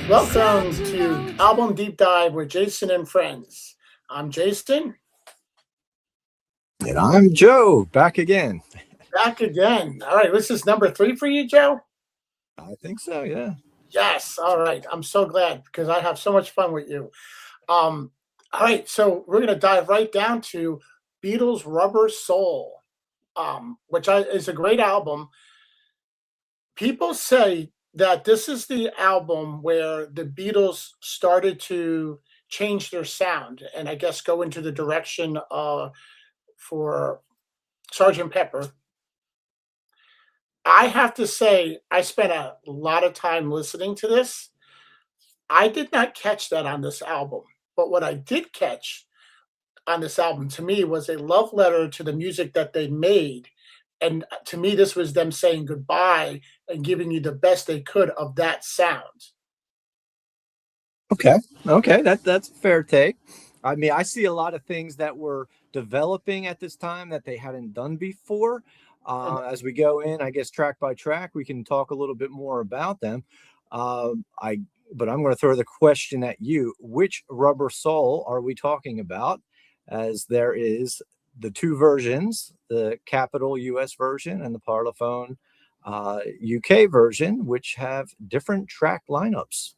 Welcome to Album Deep Dive with Jason and Friends. I'm Jason, And I'm Joe, back again. back again. All right, this is number 3 for you, Joe? I think so, yeah. Yes, all right. I'm so glad because I have so much fun with you. Um, all right, so we're going to dive right down to Beatles' Rubber Soul, is a great album. People say that this is the album where the Beatles started to change their sound and I guess go into the direction for Sergeant Pepper. I have to say, I spent a lot of time listening to this. I did not catch that on this album, but what I did catch on this album to me was a love letter to the music that they made. And to me, this was them saying goodbye and giving you the best they could of that sound. Okay, that's a fair take. I mean, I see a lot of things that were developing at this time that they hadn't done before. And As we go in, I guess track by track, we can talk a little bit more about them. I but I'm going to throw the question at you: which Rubber Soul are we talking about? As there is the two versions, the Capital U.S. version and the Parlophone UK version, which have different track lineups.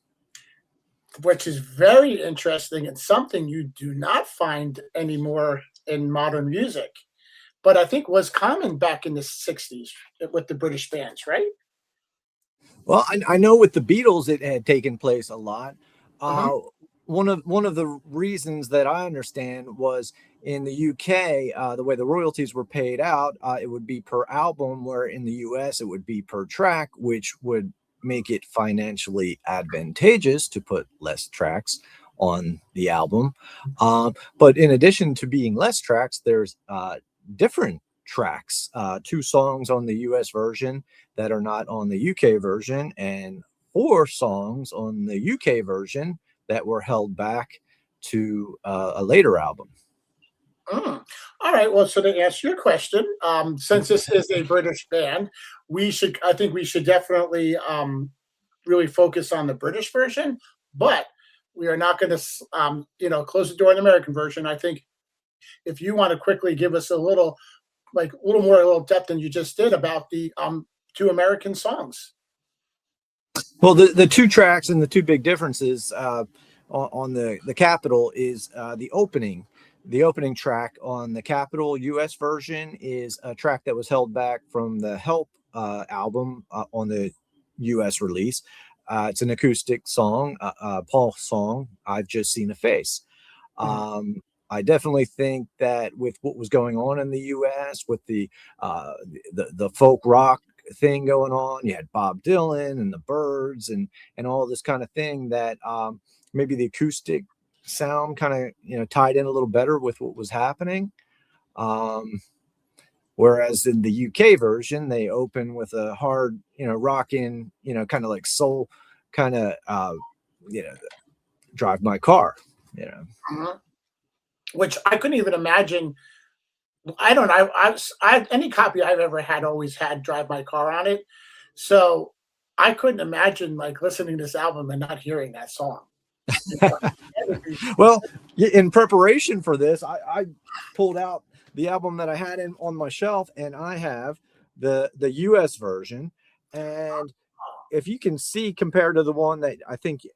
which is very interesting and something you do not find anymore in modern music, but I think was common back in the 60s with the British bands, right? Well, I know with the Beatles, it had taken place a lot. Uh-huh. Uh, one of the reasons that I understand was in the UK, the way the royalties were paid out, it would be per album, where in the US it would be per track, which would make it financially advantageous to put less tracks on the album. But in addition to being less tracks, there's different tracks, two songs on the US version that are not on the UK version, and four songs on the UK version that were held back to a later album. Mm. All right. Well, so to answer your question, since this is a British band, I think we should definitely really focus on the British version, but we are not going to, close the door on the American version. I think if you want to quickly give us a little depth than you just did about the two American songs. Well, the two tracks and the two big differences on the Capitol is the opening. The opening track on the Capitol US version is a track that was held back from the Help album on the US release. It's an acoustic song, Paul song, I've Just Seen a Face. Mhm. I definitely think that with what was going on in the U.S. with the folk rock thing going on, you had Bob Dylan and the Byrds and all this kind of thing, that maybe the acoustic sound kind of tied in a little better with what was happening. Um, Whereas in the UK version, they open with a hard, rocking, kind of like soul, kind of, you know, drive my car, you know. Mhm. Which I couldn't even imagine. I don't know. Any copy I've ever had always had "Drive My Car" on it, so I couldn't imagine like listening to this album and not hearing that song. You know, that would be Well, in preparation for this, I pulled out the album that I had on my shelf, and I have the US version. And if you can see, compared to the one that I think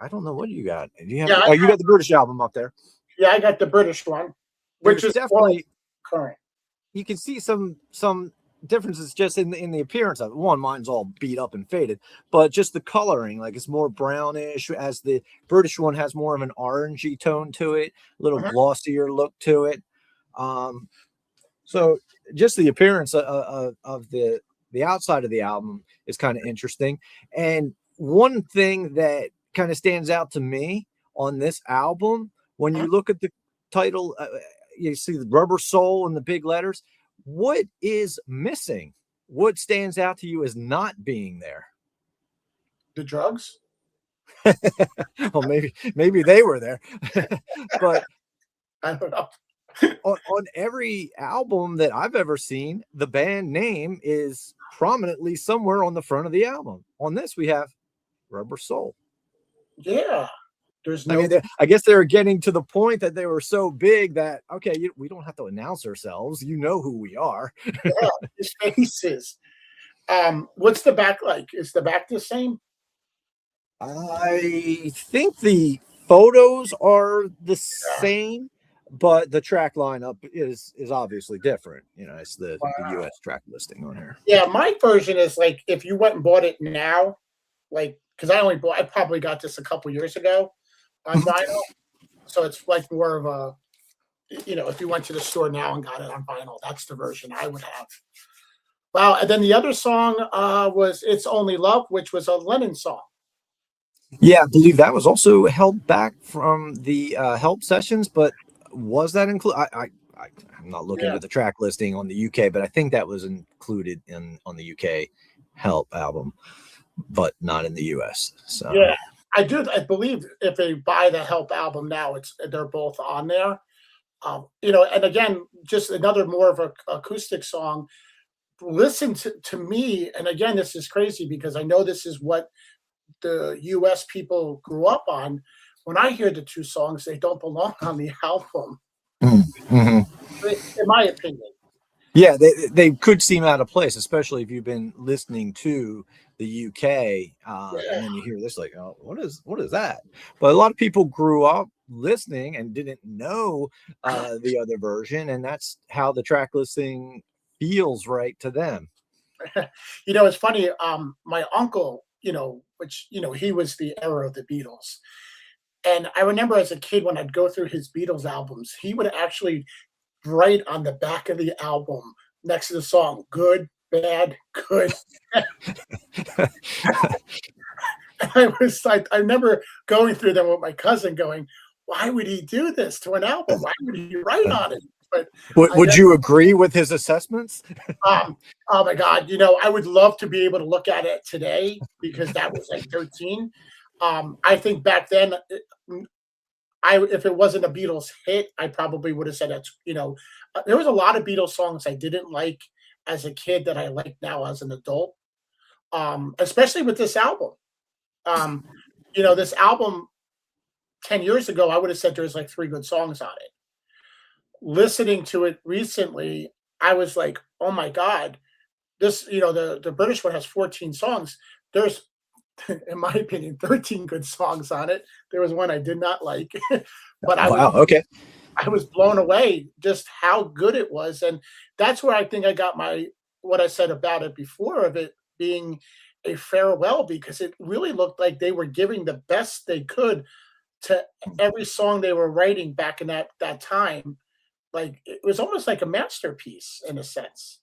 I don't know what you got. Do you have? yeah, Oh, you got the British album up there. yeah. I got the British one, which There's is more definitely, current. you can see some differences just in the appearance of it. One, mine's all beat up and faded, but just the coloring, like it's more brownish, as the British one has more of an orangey tone to it, a little Mhm. glossier look to it. um so just the appearance of the outside of the album is kind of interesting. And one thing that kind of stands out to me on this album, when Mhm. you look at the title, you see the Rubber Soul in the big letters. What is missing? What stands out to you as not being there? The drugs. Well, maybe they were there, but I don't know. on every album that I've ever seen, the band name is prominently somewhere on the front of the album. On this, we have Rubber Soul. Yeah, there's I no mean, I guess they were getting to the point that they were so big that, okay, we don't have to announce ourselves. You know who we are. yeah, his faces. What's the back like? Is the back the same? I think the photos are the Yeah. same, but the track lineup is obviously different. It's the Wow. U.S. track listing on here. Yeah, my version is like if you went and bought it now, like because I probably got this a couple years ago on vinyl, so it's like more of a if you went to the store now and got it on vinyl, that's the version I would have. Wow, and then the other song was "It's Only Love," which was a Lennon song. Yeah, I believe that was also held back from the help sessions, but was that included? I'm not looking Yeah, at the track listing on the UK, but I think that was included on the UK help album, but not in the US. So yeah, I do. I believe if they buy the Help album now, they're both on there. And again, just another more of a acoustic song. Listen to me, and again, this is crazy because I know this is what the US people grew up on. When I hear the two songs, they don't belong on the album, mm-hmm. in my opinion. Yeah, they could seem out of place, especially if you've been listening to the UK, Yeah, and then you hear this, like, oh, what is that? But a lot of people grew up listening and didn't know the other version, and that's how the track listing feels right to them. it's funny. My uncle, which he was the era of the Beatles, and I remember as a kid when I'd go through his Beatles albums, he would actually write on the back of the album next to the song, "Good, bad, good." I remember going through them with my cousin, going, "Why would he do this to an album? Why would he write on it?" But I Would you agree with his assessments? oh my God, I would love to be able to look at it today because that was like 13. I think back then, if it wasn't a Beatles hit, I probably would have said there was a lot of Beatles songs I didn't like as a kid that I like now as an adult. Especially with this album. Um, this album 10 years ago, I would have said there's like three good songs on it. Listening to it recently, I was like, oh my God, the British one has 14 songs. There's, in my opinion, 13 good songs on it. There was one I did not like, but Wow. Okay. I was blown away just how good it was. And that's where I think I got what I said about it before of it being a farewell because it really looked like they were giving the best they could to every song they were writing back in that time. Like it was almost like a masterpiece in a sense.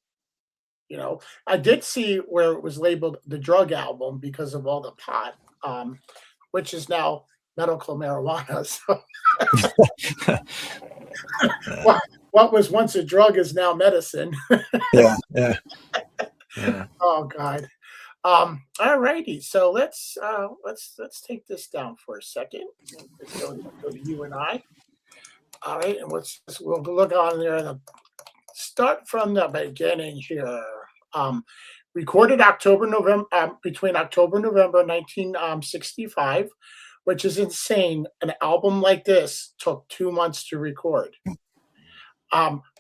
I did see where it was labeled the drug album because of all the pot, which is now medical marijuana. So what, what was once a drug is now medicine. Yeah. Yeah. Yeah. Oh God. All righty. So let's take this down for a second. Let's go to you and I. All right, and we'll look on there and start from the beginning here. Um, Recorded October November between October and November 1965, which is insane. An album like this took 2 months to record.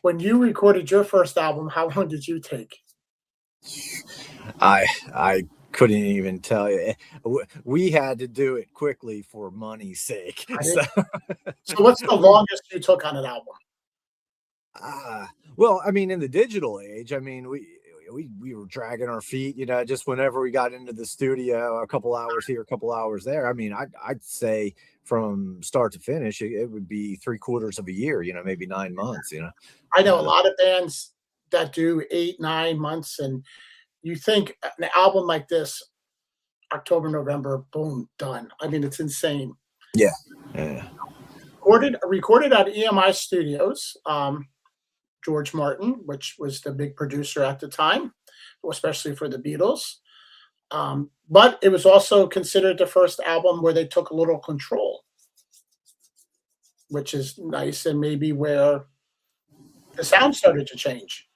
When you recorded your first album, how long did you take? I couldn't even tell you. We had to do it quickly for money's sake. So, So what's the longest you took on an album? well, I mean, in the digital age, I mean, we were dragging our feet, just whenever we got into the studio, a couple hours here, a couple hours there. I mean, I'd say from start to finish, it would be 3/4 of a year, maybe 9 months. I know a lot of bands that do 8, 9 months, and you think an album like this, October, November, boom, done. I mean, it's insane. Yeah. Yeah. Recorded at EMI Studios. George Martin, which was the big producer at the time, especially for the Beatles. But it was also considered the first album where they took a little control, which is nice and maybe where the sound started to change.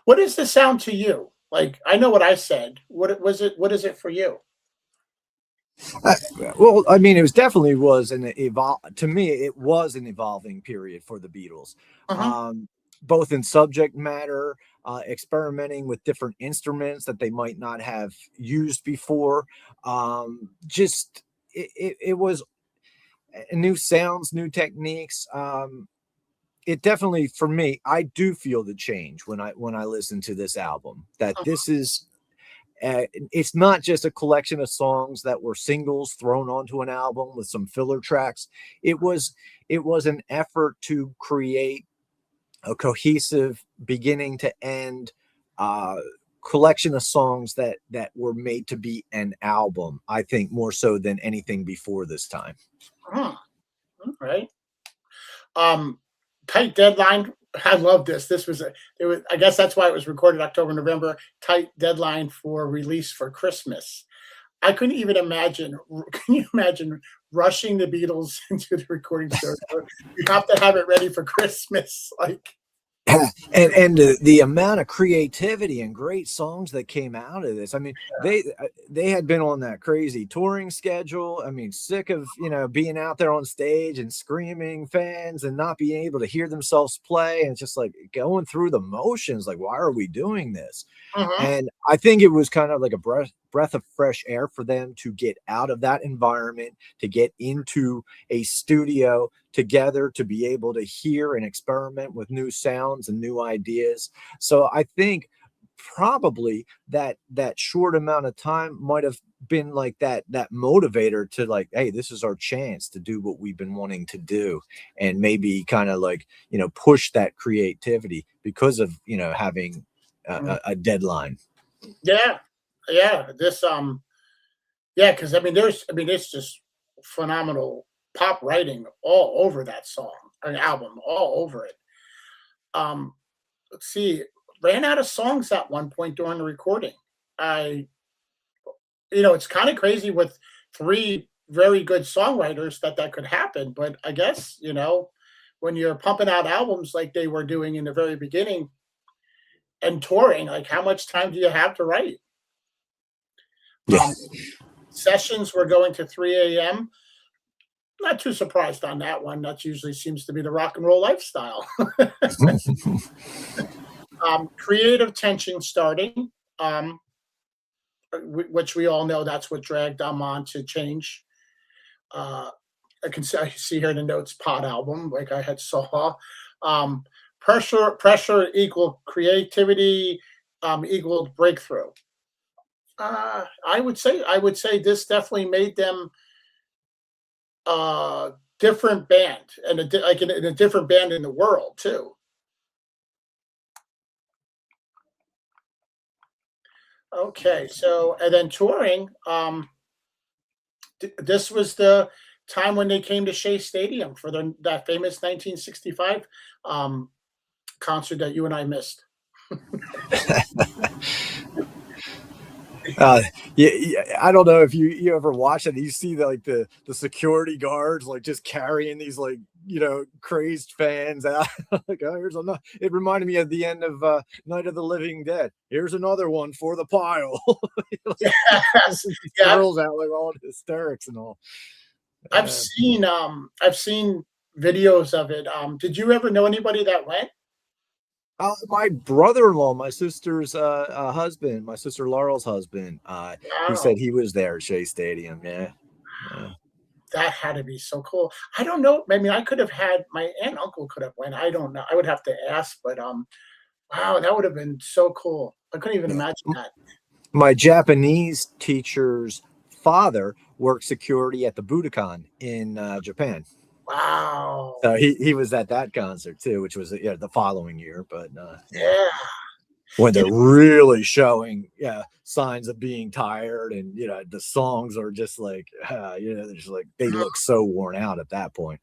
What is the sound to you? Like I know what I said. What was it? What is it for you? Uh, well, I mean, it was definitely was an evolve to me. It was an evolving period for the Beatles, Uh-huh. um, both in subject matter, experimenting with different instruments that they might not have used before. Just it was new sounds, new techniques. It definitely, for me, I do feel the change when I listen to this album. That this is it's not just a collection of songs that were singles thrown onto an album with some filler tracks. It was an effort to create a cohesive beginning to end uh collection of songs that were made to be an album, I think, more so than anything before this time. Huh. All right. Um, Tight deadline. I love this. This was a. It was. I guess that's why it was recorded October, November. Tight deadline for release for Christmas. I couldn't even imagine. Can you imagine rushing the Beatles into the recording studio? You have to have it ready for Christmas. Like, And the amount of creativity and great songs that came out of this. I mean, they had been on that crazy touring schedule. I mean, sick of being out there on stage and screaming fans and not being able to hear themselves play, and just like going through the motions. Like, why are we doing this? uh-huh. And I think it was kind of like a breath of fresh air for them to get out of that environment, to get into a studio together, to be able to hear and experiment with new sounds and new ideas. So I think probably that short amount of time might have been like that motivator to, like, hey, this is our chance to do what we've been wanting to do, and maybe kind of like push that creativity because of having a deadline. Yeah, yeah. Yeah, because it's just phenomenal pop writing all over that song, an album, all over it. Um, let's see, ran out of songs at one point during the recording. I, it's kind of crazy with three very good songwriters that could happen, but I guess when you're pumping out albums like they were doing in the very beginning and touring, like how much time do you have to write? Yeah. Um, Sessions were going to 3 a.m. Not too surprised on that one. That usually seems to be the rock and roll lifestyle. Creative tension starting, um, which we all know that's what dragged them on to change. Uh, I see here in the notes pod album, like I had saw. Um, pressure equal creativity equaled breakthrough. I would say this definitely made them a different band, and like in a different band in the world too. Okay, so and then touring. This was the time when they came to Shea Stadium for that famous 1965 um, concert that you and I missed. uh yeah, yeah, I don't know if you ever watch it. You see the security guards like just carrying these like crazed fans out. Like, oh, here's another. It reminded me of the end of Night of the Living Dead. Here's another one for the pile. Like, Yes, these yeah, girls out like all in hysterics and all. uh, I've seen videos of it. Did you ever know anybody that went? my brother-in-law, my sister's husband, my sister Laurel's husband, he Wow, said he was there at Shea Stadium. Yeah. Yeah. that had to be so cool. I don't know. I mean, I could have had my aunt and uncle could have went. I don't know. I would have to ask, but wow, that would have been so cool. I couldn't even imagine that. My Japanese teacher's father worked security at the Budokan in Japan. Wow. So he was at that concert too, which was the following year. But yeah, Yeah. when Yeah. they're really showing signs of being tired, and the songs are just like they're just like they look so worn out at that point.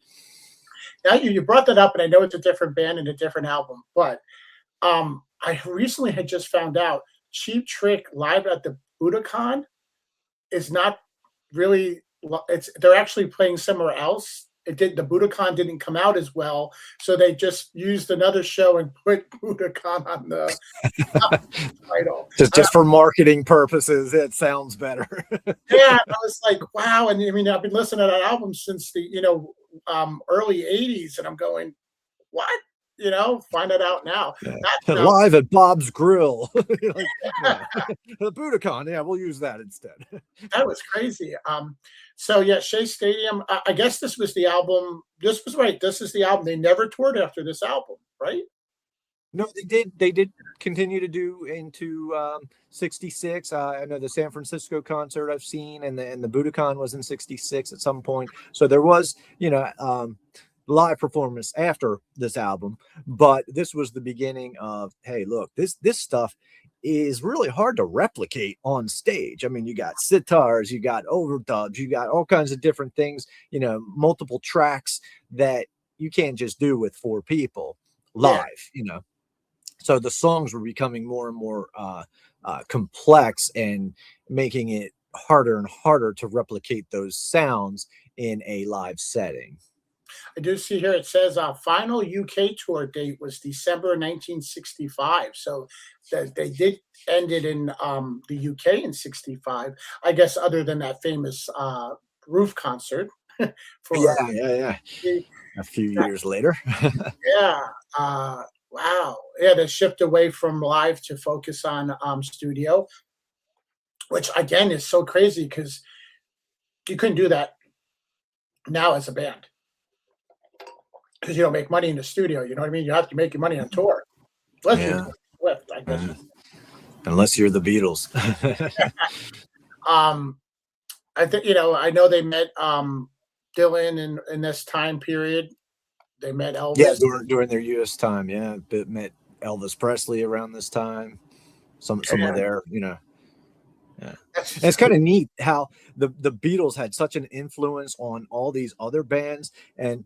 Now you brought that up, and I know it's a different band and a different album, but I recently had just found out Cheap Trick live at the Budokan is not really. It's they're actually playing somewhere else the Budokan didn't come out as well, so they just used another show and put Budokan on the title. Just for marketing purposes, it sounds better. Yeah, I was like, wow. And I mean, I've been listening to that album since the early '80s, and I'm going, what? Find it out now. Yeah. That sounds Live at Bob's Grill. Like, yeah. The Budokan, yeah, we'll use that instead. that was crazy. So yeah, Shea Stadium. I guess this was the album. This was right. This is the album. They never toured after this album, right? No, they did. They did continue to do into '66. I know the San Francisco concert I've seen, and the Budokan was in '66 at some point. So there was, live performance after this album, but this was the beginning of, hey, look, this stuff is really hard to replicate on stage. I mean, you got sitars, you got overdubs, you got all kinds of different things, multiple tracks that you can't just do with four people live, So the songs were becoming more and more complex and making it harder and harder to replicate those sounds in a live setting. I do see here it says final UK tour date was December 1965. So they did end it in the UK in '65. I guess other than that famous roof concert for Yeah. A few years later. yeah. Wow. Yeah, they shift away from live to focus on studio, which again is so crazy because you couldn't do that now as a band because you don't make money in the studio. You know what I mean? You have to make your money on tour. Unless you're Swift, I guess. Unless you're the Beatles. I think I know they met Dylan in this time period. They met Elvis. Yeah, during their U.S. time. Yeah, met Elvis Presley around this time. Some of their, Yeah. And it's kind of neat how the Beatles had such an influence on all these other bands, and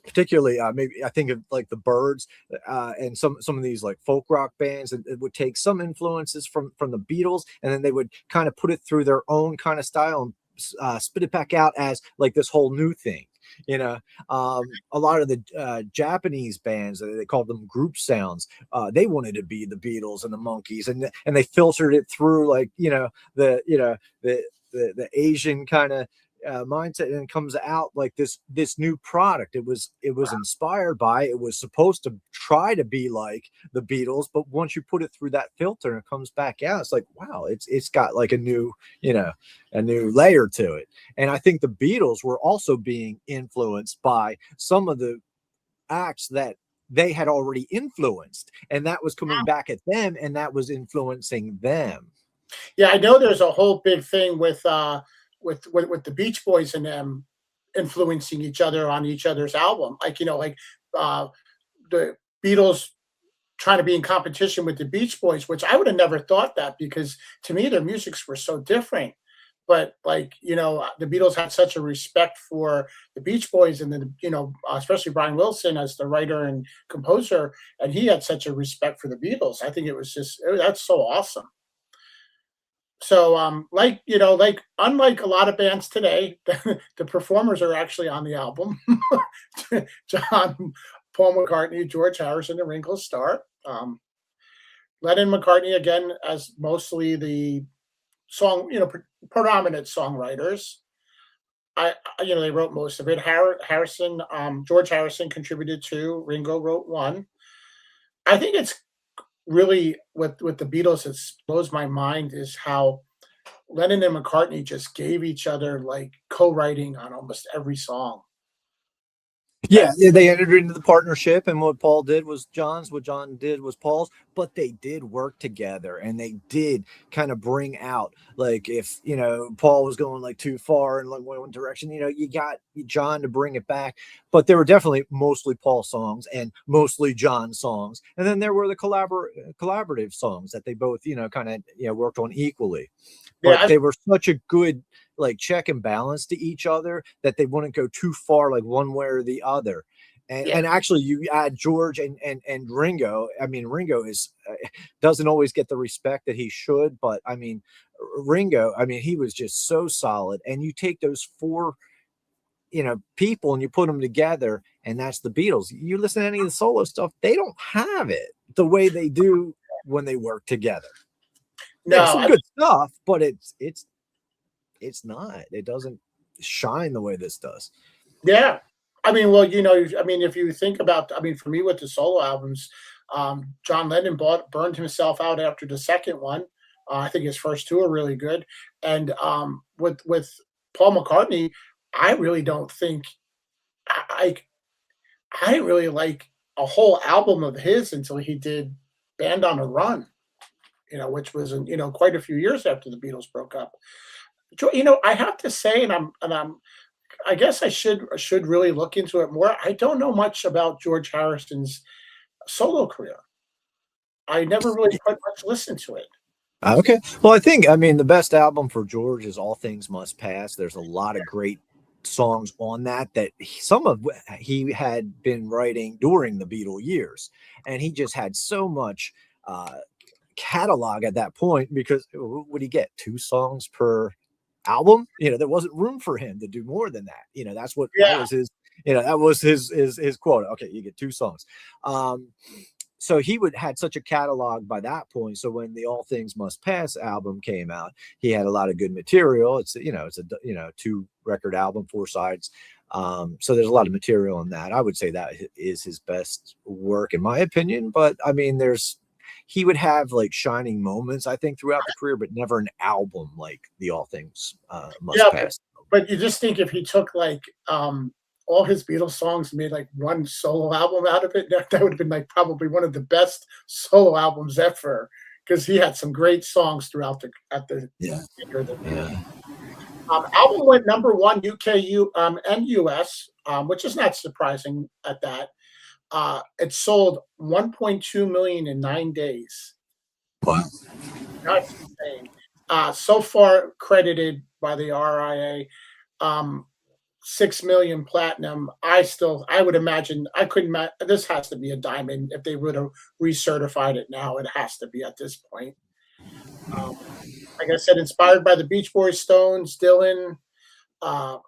particularly maybe I think of like the Byrds and some of these like folk rock bands, and it would take some influences from the Beatles, and then they would kind of put it through their own kind of style and spit it back out as like this whole new thing. A lot of the Japanese bands, they called them group sounds. They wanted to be the Beatles and the Monkees, and they filtered it through like the Asian kind of mindset, and it comes out like this new product. It was inspired by, it was supposed to try to be like the Beatles, but once you put it through that filter and it comes back out, it's like, wow, it's got like a new layer to it. And I think the Beatles were also being influenced by some of the acts that they had already influenced, and that was coming back at them, and that was influencing them. Yeah, I know there's a whole big thing with the Beach Boys and them influencing each other on each other's album. Like, the Beatles trying to be in competition with the Beach Boys, which I would have never thought that because to me their musics were so different. But like, the Beatles had such a respect for the Beach Boys, and then, especially Brian Wilson as the writer and composer, and he had such a respect for the Beatles. I think it was that's so awesome. So, like unlike a lot of bands today, the performers are actually on the album. John, Paul McCartney, George Harrison, and Ringo Starr. Lennon, McCartney again as mostly the predominant songwriters. They wrote most of it. Harrison, George Harrison contributed 2. Ringo wrote 1. I think it's really with the Beatles, it blows my mind is how Lennon and McCartney just gave each other like co-writing on almost every song. Yeah, they entered into the partnership, and what Paul did was John's, what John did was Paul's, but they did work together, and they did kind of bring out, like, if, Paul was going like too far in like one direction, you got John to bring it back. But there were definitely mostly Paul songs and mostly John songs. And then there were the collaborative songs that they both, kind of, worked on equally. But they were such a good like check and balance to each other that they wouldn't go too far like one way or the other. And actually you add George and Ringo. I mean, Ringo is doesn't always get the respect that he should, but I mean, Ringo, I mean, he was just so solid. And you take those 4 people, and you put them together, and that's the Beatles. You listen to any of the solo stuff, they don't have it the way they do when they work together. No, some good stuff, but it's not. It doesn't shine the way this does. yeah. I mean, well, I mean, if you think about, I mean, for me with the solo albums, John Lennon burned himself out after the second one. I think his first two are really good, and with Paul McCartney, I really don't think I I didn't really like a whole album of his until he did Band on a Run, which was quite a few years after the Beatles broke up. I have to say, I guess I should really look into it more. I don't know much about George Harrison's solo career. I never really quite much listened to it. Okay. Well, I mean, the best album for George is All Things Must Pass. There's a lot of great songs on that some of he had been writing during the Beatle years, and he just had so much catalog at that point, because what would he get, 2 songs per album? There wasn't room for him to do more than that. That's what that Yeah, was his quota. Okay, you get 2 songs. So he had such a catalog by that point. So when the All Things Must Pass album came out, he had a lot of good material. It's a 2 record album, 4 sides. So there's a lot of material in that. I would say that is his best work, in my opinion. But I mean, he would have like shining moments, I think, throughout the career, but never an album like the All Things Must yeah, Pass. but you just think if he took like all his Beatles songs and made like one solo album out of it, that would have been like probably one of the best solo albums ever, because he had some great songs throughout the Yeah. Yeah. Album went #1 UK and US, which is not surprising at that. It sold 1.2 million in 9 days. Wow. That's insane. So far credited by the RIA, 6 million platinum. I would imagine, I couldn't, this has to be a diamond. If they would have recertified it now, it has to be at this point. Like I said, inspired by the Beach Boys, Stones, Dylan. Yeah,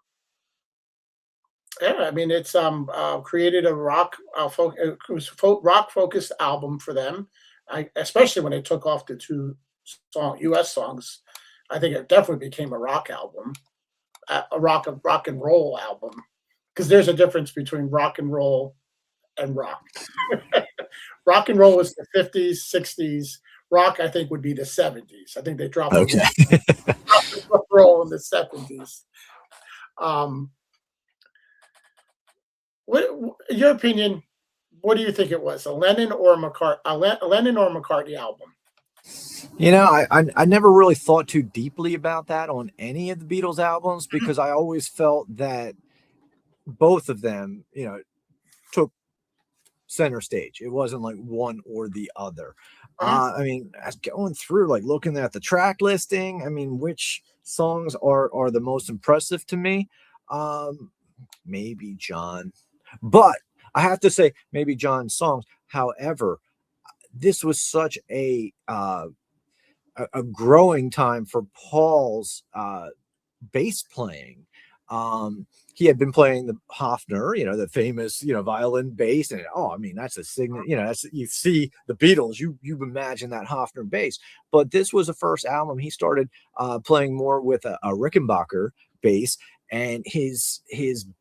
I mean, it's created a rock focused album for them. Especially when they took off the 2 US songs. I think it definitely became a rock album, a rock and roll album, because there's a difference between rock and roll and rock. Rock and roll was the 50s, 60s. Rock, I think, would be the 70s. I think they dropped Okay. roll in the 70s. What, in your opinion, what do you think it was, a Lennon or McCartney album? I never really thought too deeply about that on any of the Beatles albums, because I always felt that both of them, took center stage. It wasn't like one or the other. I mean, as going through, like looking at the track listing, I mean, which songs are the most impressive to me? Maybe John, but I have to say maybe John's songs. However, this was such a growing time for Paul's bass playing. He had been playing the Hofner, the famous, violin bass, and I mean, that's a signal. That's, you see the Beatles, you imagine that Hofner bass. But this was the first album he started playing more with a Rickenbacker bass, and his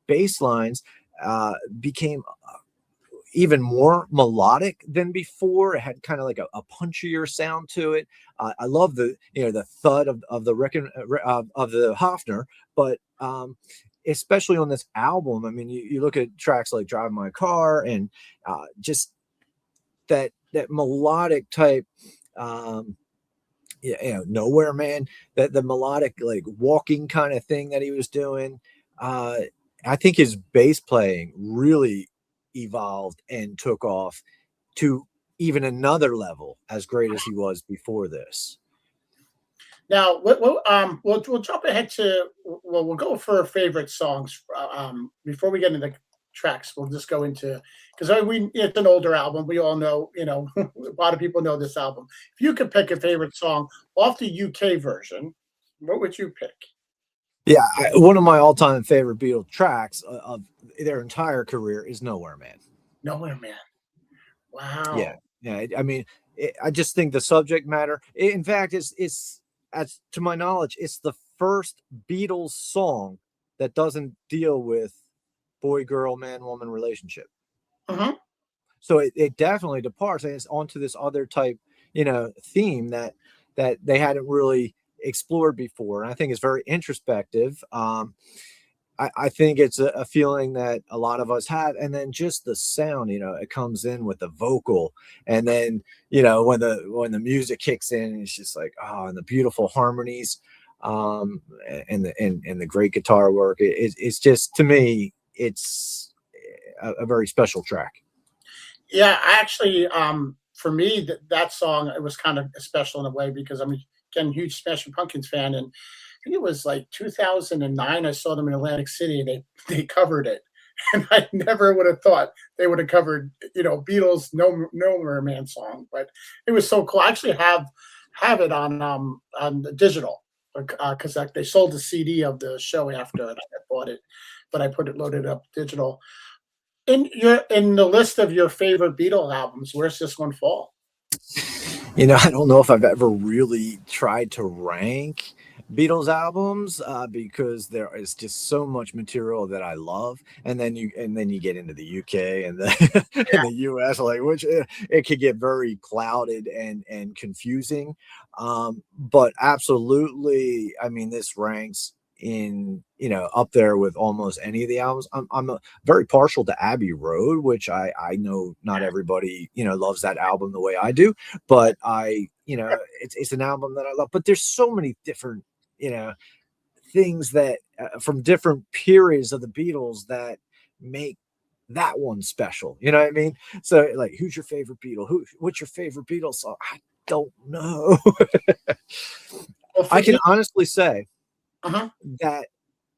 bass lines became even more melodic than before. It had kind of like a punchier sound to it. I love the thud of the of the Hofner, but especially on this album, I mean, you look at tracks like Drive My Car, and just that melodic type, Nowhere Man, that the melodic, like walking kind of thing that he was doing. I think his bass playing really evolved and took off to even another level, as great as he was before this. Now, we'll jump ahead to, we'll go for favorite songs. Before we get into tracks, we'll just go into, because it's an older album. We all know, a lot of people know this album. If you could pick a favorite song off the UK version, what would you pick? Yeah, one of my all-time favorite Beatles tracks of their entire career is "Nowhere Man." Nowhere Man. Yeah, Wow. yeah. I mean, I just think the subject matter. In fact, it's as to my knowledge, it's the first Beatles song that doesn't deal with boy, girl, man, woman relationship. Hmm. So it definitely departs and it's onto this other type, theme that they hadn't really explored before. And I think it's very introspective. I think it's a feeling that a lot of us have, and then just the sound, it comes in with the vocal, and then when the music kicks in, it's just like, oh, and the beautiful harmonies, and the great guitar work. It's just, to me, it's a very special track. Yeah, I actually, for me, that song, it was kind of special in a way because I'm again a huge Smashing Pumpkins fan, and I think it was like 2009. I saw them in Atlantic City, and they covered it, and I never would have thought they would have covered Beatles No Merman song, but it was so cool. I actually have it on the digital because like they sold the CD of the show after, and I bought it, but I put it loaded up digital. In the list of your favorite Beatle albums, where's this one fall? I don't know if I've ever really tried to rank Beatles albums, because there is just so much material that I love, and then you get into the UK and the Yeah, and the US, like, which it could get very clouded and confusing. But absolutely, I mean, this ranks in, up there with almost any of the albums. I'm very partial to Abbey Road, which I know not everybody loves that album the way I do, but it's an album that I love. But there's so many different, you know, things that, from different periods of the Beatles, that make that one special. You know what I mean? So, like, who's your favorite Beatle? What's your favorite Beatles song? I don't know. well, for I can me, honestly say uh-huh, that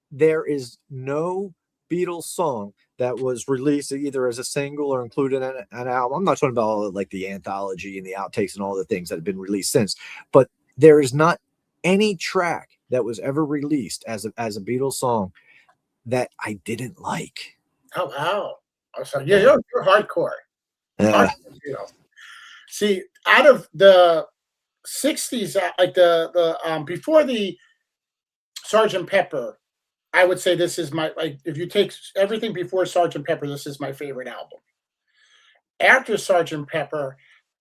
there is no Beatles song that was released either as a single or included in an album. I'm not talking about all, like, the anthology and the outtakes and all the things that have been released since, but there is not any track that was ever released as a Beatles song that I didn't like. oh wow, oh, so yeah, Yeah. you're hardcore, hardcore Yeah. Beatles. See, out of the '60s, like the before the Sergeant Pepper, I would say this is my like if you take everything before Sergeant Pepper, this is my favorite album. After Sergeant Pepper,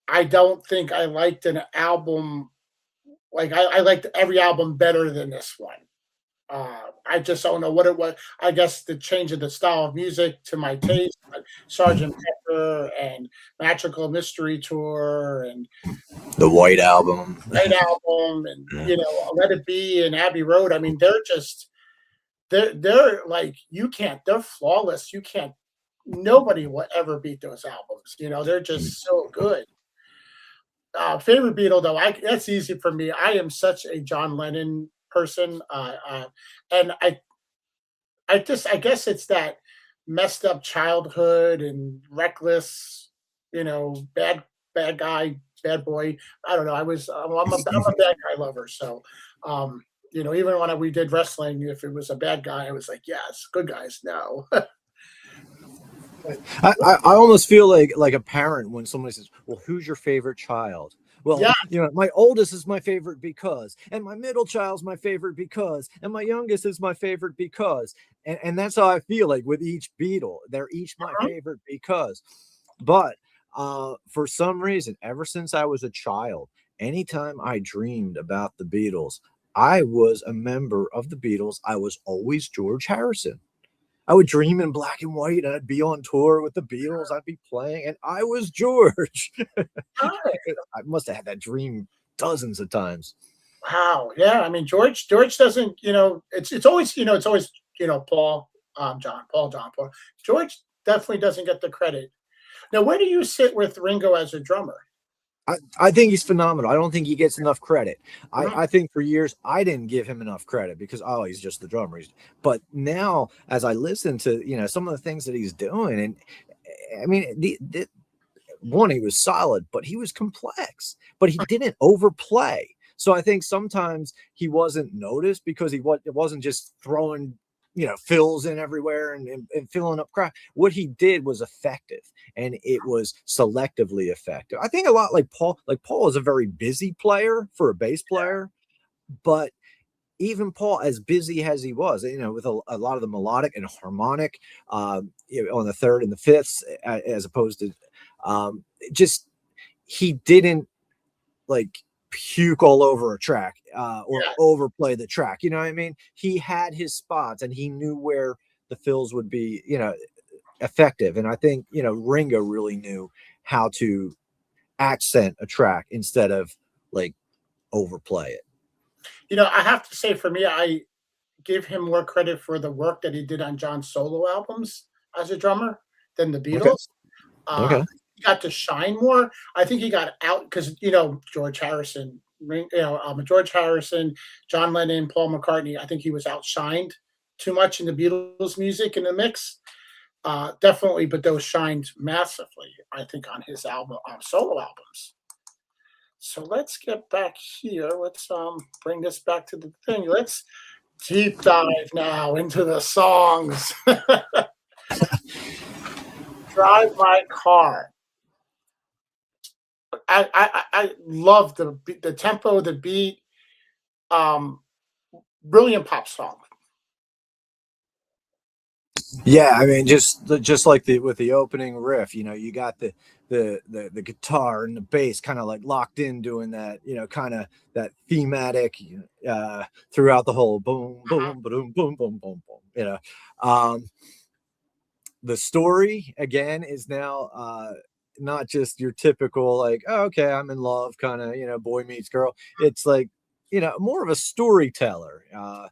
I don't think I liked an album like I liked every album better than this one. I just don't know what it was. I guess the change of the style of music to my taste, like Sergeant Pepper and Magical Mystery Tour and The White Album. White Album and Yeah. Let It Be and Abbey Road. I mean, they're like you can't. They're flawless. You can't. Nobody will ever beat those albums. They're just so good. Favorite Beatle though, that's easy for me. I am such a John Lennon person, and I guess it's that messed up childhood and reckless, bad guy, bad boy. I don't know. I'm a bad guy lover, so even when we did wrestling, if it was a bad guy, I was like, yes, good guys, no. But I almost feel like a parent when somebody says, "Well, who's your favorite child?" Well, yeah, my oldest is my favorite because, and my middle child's my favorite because, and my youngest is my favorite because, and that's how I feel like with each Beatle. They're each my uh-huh, favorite because, but for some reason, ever since I was a child, anytime I dreamed about the Beatles, I was a member of the Beatles. I was always George Harrison. I would dream in black and white, and I'd be on tour with the Beatles. I'd be playing, and I was George. I must have had that dream dozens of times. wow, yeah. I mean, George doesn't. It's always Paul, John, Paul. George definitely doesn't get the credit. Now, where do you sit with Ringo as a drummer? I think he's phenomenal. I don't think he gets enough credit. I, Mhm, I think for years I didn't give him enough credit because, oh, he's just the drummer. But now, as I listen to some of the things that he's doing, and I mean, one, he was solid, but he was complex, but he didn't overplay. So I think sometimes he wasn't noticed because it wasn't just throwing fills in everywhere and filling up crap. What he did was effective, and it was selectively effective. I think a lot like Paul. Like Paul is a very busy player for a bass player, but even Paul, as busy as he was, with a lot of the melodic and harmonic on the third and the fifths, as opposed to just he didn't like puke all over a track or Yeah. overplay the track. You know what I mean? He had his spots and he knew where the fills would be, effective. And I think, Ringo really knew how to accent a track instead of like overplay it. I have to say, for me, I give him more credit for the work that he did on John's solo albums as a drummer than the Okay. Beatles. Okay. He got to shine more. I think he got out because George Harrison, John Lennon, Paul McCartney. I think he was outshined too much in the Beatles' music in the mix. Definitely, but those shined massively. I think on his solo albums. So let's get back here. Let's bring this back to the thing. Let's deep dive now into the songs. Drive My Car. I love the tempo, the beat. Um, Brilliant pop song. Yeah, I mean, just like with the opening riff, you got the guitar and the bass kind of like locked in, doing that, kind of that thematic throughout the whole boom, boom, boom, boom, boom, boom, boom. The story again is now not just your typical like, oh, okay, I'm in love kind of, boy meets girl. It's like, more of a storyteller. I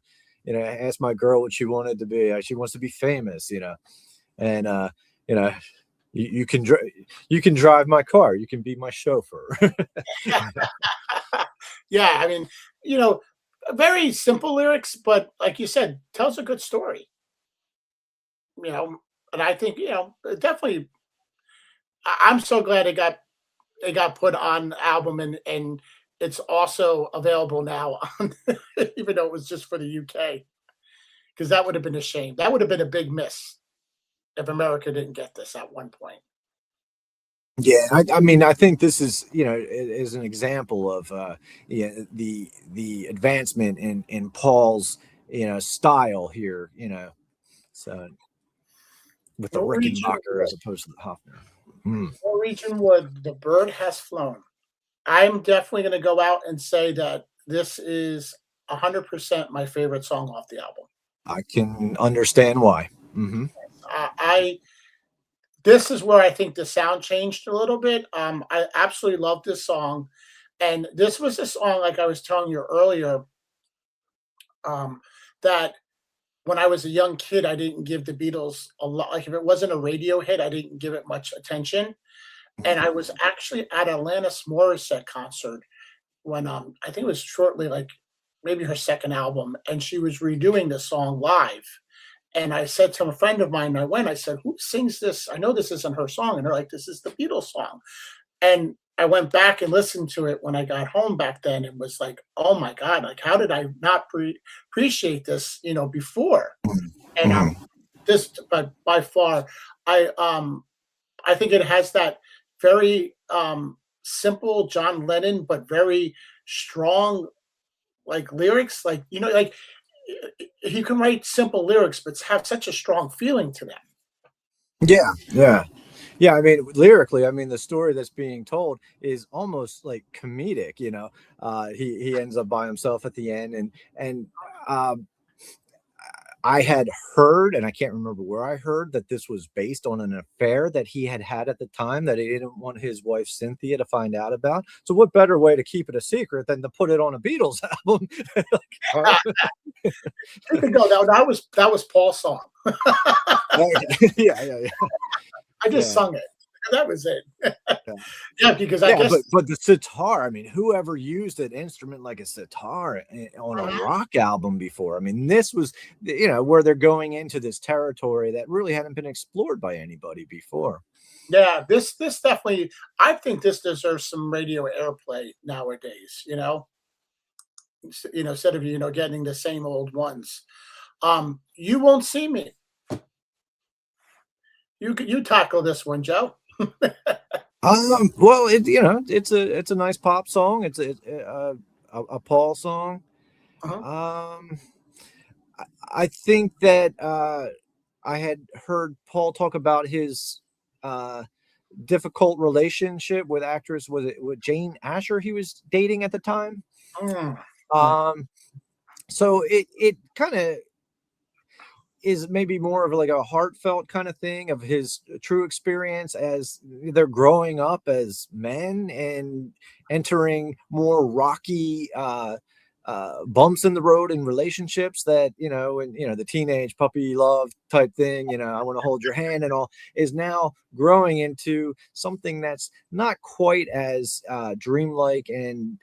asked my girl what she wanted to be. She wants to be famous, and you know, you can drive my car. You can be my chauffeur. Yeah, I mean, you know, very simple lyrics, but like you said, tells a good story. And I think definitely. I'm so glad it got put on the album, and it's also available now on, even though it was just for the UK, because that would have been a shame. That would have been a big miss if America didn't get this at one point. Yeah, I mean, I think this is an example of the advancement in Paul's style here, so with the Norwegian Rickenbacker Wood. as opposed to the Hofner. Mm. Norwegian Wood. The bird has flown. I'm definitely going to go out and say that this is 100% my favorite song off the album. I can understand why. Hmm. I This is where I think the sound changed a little bit. I absolutely love this song, and this was a song like I was telling you earlier, um, that when I was a young kid, I didn't give the Beatles a lot. Like if it wasn't a radio hit, I didn't give it much attention. And I was actually at Alanis Morissette concert when I think it was shortly like maybe her second album, and she was redoing the song live. And I said to a friend of mine, I said, "Who sings this? I know this isn't her song." And they're like, "This is the Beatles song." And I went back and listened to it when I got home back then and was like, "Oh my God, like how did I not appreciate this, before?" And Hmm. this, but by far, I think it has that very simple John Lennon, but very strong like lyrics. Like he can write simple lyrics, but have such a strong feeling to them. Yeah, yeah. Yeah, I mean, lyrically, I mean, the story that's being told is almost like comedic. He ends up by himself at the end, and um, I had heard, and I can't remember where I heard that this was based on an affair that he had at the time that he didn't want his wife Cynthia to find out about. So, what better way to keep it a secret than to put it on a Beatles album? Like, huh? You could go. That was Paul's song. Yeah, yeah, yeah, I just yeah. sung it. That was it. Yeah. Yeah, because I Yeah, guess but the sitar, I mean, whoever used an instrument like a sitar on a Mhm. rock album before? I mean, this was, where they're going into this territory that really hadn't been explored by anybody before. Yeah, this definitely. I think this deserves some radio airplay nowadays. instead of getting the same old ones. You won't see me. You tackle this one, Joe. Well, it's a nice pop song. It's a Paul song. Uh-huh. Um, I think that I had heard Paul talk about his difficult relationship with actress, was it with Jane Asher he was dating at the time? Mm. Um, so it kind of is maybe more of like a heartfelt kind of thing of his true experience as they're growing up as men and entering more rocky bumps in the road in relationships that, and the teenage puppy love type thing, I want to hold your hand and all, is now growing into something that's not quite as dreamlike and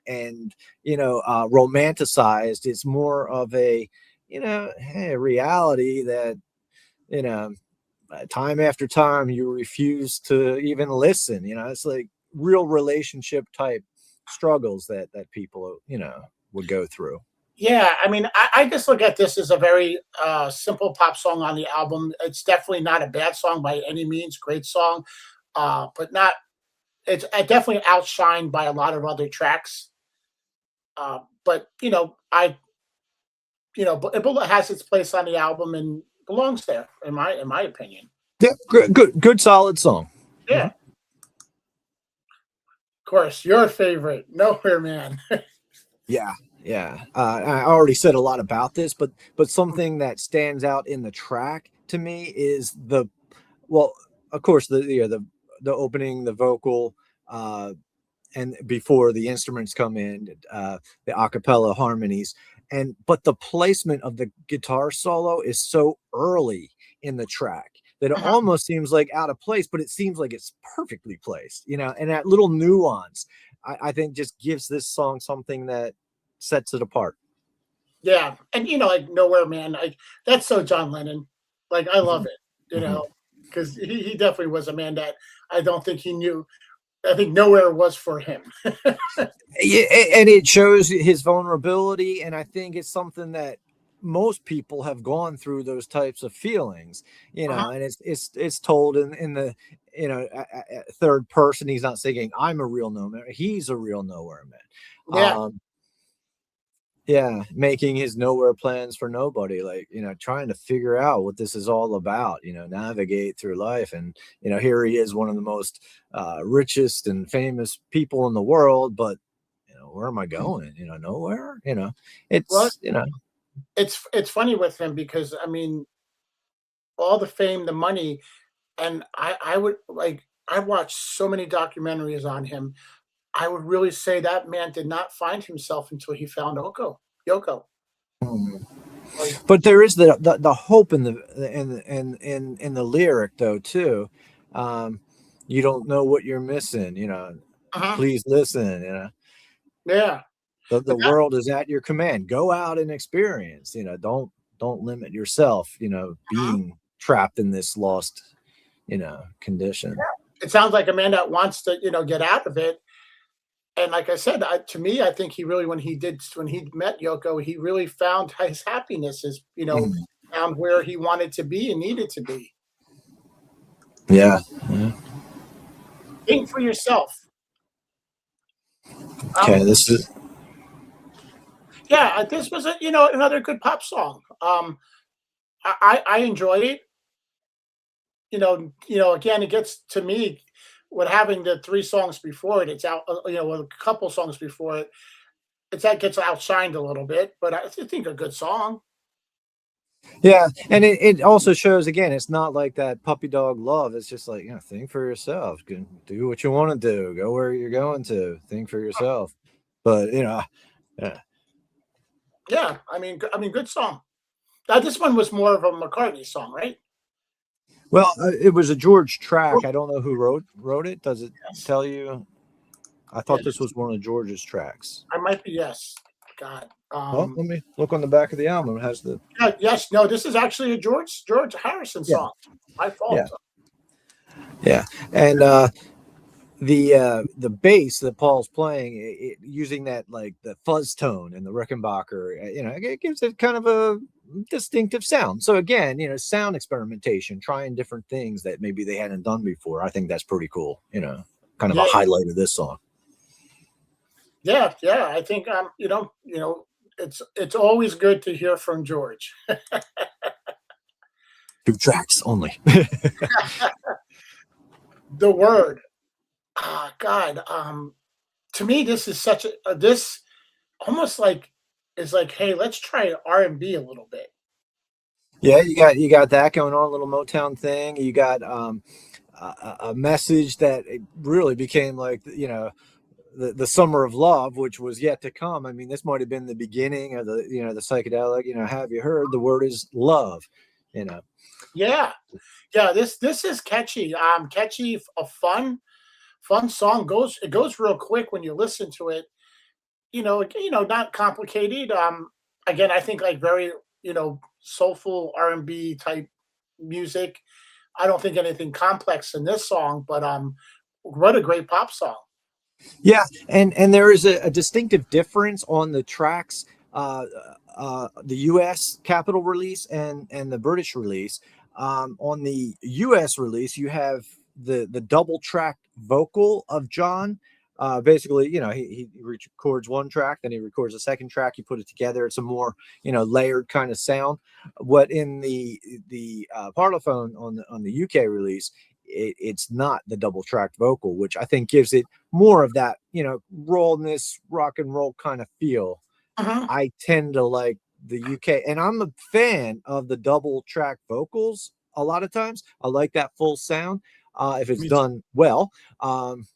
romanticized. It's more of a reality that, time after time you refuse to even listen. It's like real relationship type struggles that people, would go through. Yeah, I mean, I just look at this as a very simple pop song on the album. It's definitely not a bad song by any means. Great song, but not. It's definitely outshined by a lot of other tracks. But but it has its place on the album and belongs there, in my opinion. Yeah, good solid song. Yeah, of course, your favorite, Nowhere Man. Yeah. I already said a lot about this, but something that stands out in the track to me is well, of course, the opening, the vocal, and before the instruments come in, the a cappella harmonies, but the placement of the guitar solo is so early in the track that it Uh-huh. almost seems like out of place, but it seems like it's perfectly placed, and that little nuance, I think, just gives this song something that sets it apart. Yeah, and like Nowhere Man, like that's so John Lennon. Like I love Mhm. it, Mhm. because he definitely was a man that I don't think he knew. I think Nowhere was for him. Yeah, and it shows his vulnerability, and I think it's something that most people have gone through those types of feelings, Uh-huh. and it's told in the third person. He's not saying I'm a real nowhere, he's a real nowhere man. Yeah. Yeah, making his nowhere plans for nobody, like, trying to figure out what this is all about, navigate through life. And, here he is, one of the most richest and famous people in the world, but, where am I going? Nowhere, Well, it's, it's funny with him because I mean, all the fame, the money, and I would like I watched so many documentaries on him. I would really say that man did not find himself until he found Yoko. Like, but there is the hope in in the lyric though too. Um, you don't know what you're missing, uh-huh. please listen, Yeah. the But that world is at your command. Go out and experience, don't limit yourself, uh-huh. being trapped in this lost, condition. It sounds like a man that wants to, get out of it. And like I said, to me, I think he really, when he met Yoko, he really found his happiness, Mhm. found where he wanted to be and needed to be. Yeah. Yeah. Think for yourself. Okay. Um, This is, yeah, this was another good pop song. I enjoyed it. Again, it gets to me with having the three songs before it. It's out, with a couple songs before it. That gets outshined a little bit, but I think a good song. yeah. And it also shows, again, it's not like that puppy dog love. It's just like, think for yourself, do what you want to do, go where you're going to, think for yourself. But, yeah. Yeah, I mean, good song. Now this one was more of a McCartney song, right? Well, it was a George track. I don't know who wrote it. Does it Yes. tell you? I Yeah, thought this was one of George's tracks. I might be, yes. God. Well, let me look on the back of the album. It has the, Yeah, yes, no, this is actually a George Harrison yeah, song. My yeah, fault. yeah. And the bass that Paul's playing, using that like the fuzz tone and the Rickenbacker, it gives it kind of a distinctive sound. So again, sound experimentation, trying different things that maybe they hadn't done before. I think that's pretty cool. Kind of a Yeah, highlight of this song. yeah, yeah. I think it's always good to hear from George. 2 tracks only. The word, God, to me, this is such this almost like is like, hey, let's try R&B a little bit. Yeah, you got that going on, a little Motown thing. You got a message that it really became like the summer of love, which was yet to come. I mean, this might have been the beginning of the psychedelic. Have you heard the word is love? Yeah, yeah. This is catchy. Catchy, a fun song. It goes real quick when you listen to it. Not complicated. Again, I think like very soulful R&B type music. I don't think anything complex in this song, but what a great pop song. Yeah, and there is a distinctive difference on the tracks, the U.S. Capitol release and the British release. On the U.S. release, you have the double track vocal of John. Basically, he records one track, then he records a second track. You put it together; it's a more layered kind of sound. What in the Parlophone on the UK release, it's not the double tracked vocal, which I think gives it more of that rawness, rock and roll kind of feel. Uh-huh. I tend to like the UK, and I'm a fan of the double track vocals. A lot of times, I like that full sound if it's Me too. done well. Um,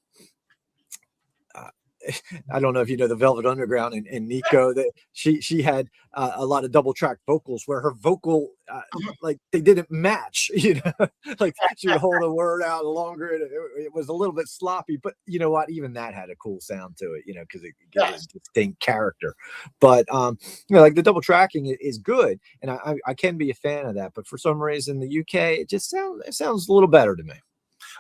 I don't know if you know the Velvet Underground and Nico, that she had a lot of double track vocals where her vocal like they didn't match, like she would hold a word out longer and it was a little bit sloppy, but you know what, even that had a cool sound to it, because it gives Yes. it a distinct character. But like the double tracking is good, and I can be a fan of that, but for some reason the UK, it sounds a little better to me.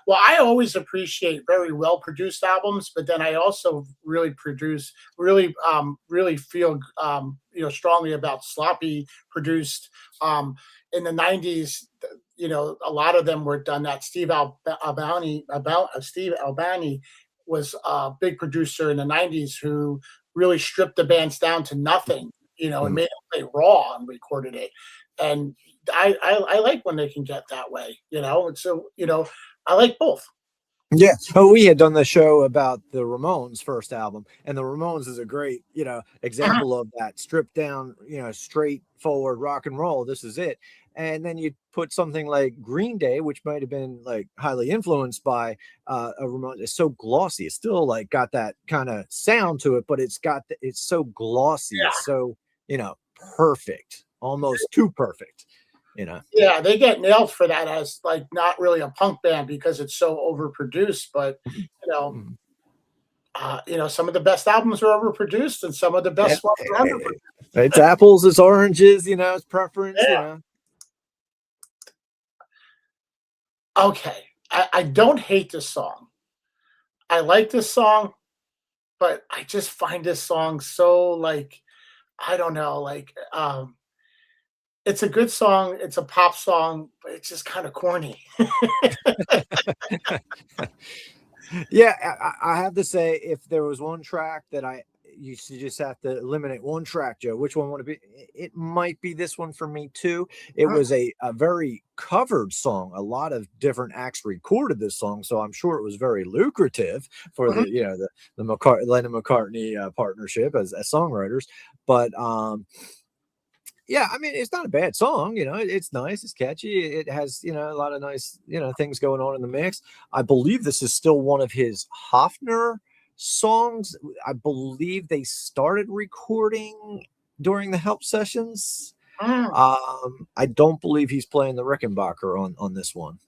Well, I always appreciate very well produced albums, but then I also really feel strongly about sloppy produced. In the '90s, a lot of them were done. That Steve Albani was a big producer in the '90s who really stripped the bands down to nothing, and Mhm. made them play raw and recorded it. And I like when they can get that way, and so I like both. Yeah. Oh, we had done the show about the Ramones' first album, and the Ramones is a great, Mhm, example of that stripped down, straightforward rock and roll. This is it. And then you put something like Green Day, which might have been like highly influenced by a Ramones. It's so glossy. It's still like got that kind of sound to it, but it's so glossy. It's yeah. so, you know, perfect, almost too perfect, you know. Yeah, they get nailed for that as, like, not really a punk band because it's so overproduced, but, Mhm. you know, Mhm. some of the best albums are overproduced and some of the Yeah. best ones are underproduced. It's apples, it's oranges, it's preference, Yeah. Okay. I don't hate this song. I like this song, but I just find this song so, like, I don't know, like, it's a good song, it's a pop song, but it's just kinda corny. Yeah, I have to say, if there was one track that I used to just have to eliminate one track, Joe, which one would it be? It might be this one for me too. It was a very covered song. A lot of different acts recorded this song, so I'm sure it was very lucrative for Mhm. the Lennon McCartney partnership as songwriters. But yeah, I mean, it's not a bad song. It's nice, it's catchy, it has a lot of nice things going on in the mix. I believe this is still one of his Hofner songs. I believe they started recording during the help sessions. Mm. I don't believe he's playing the Rickenbacker on this one.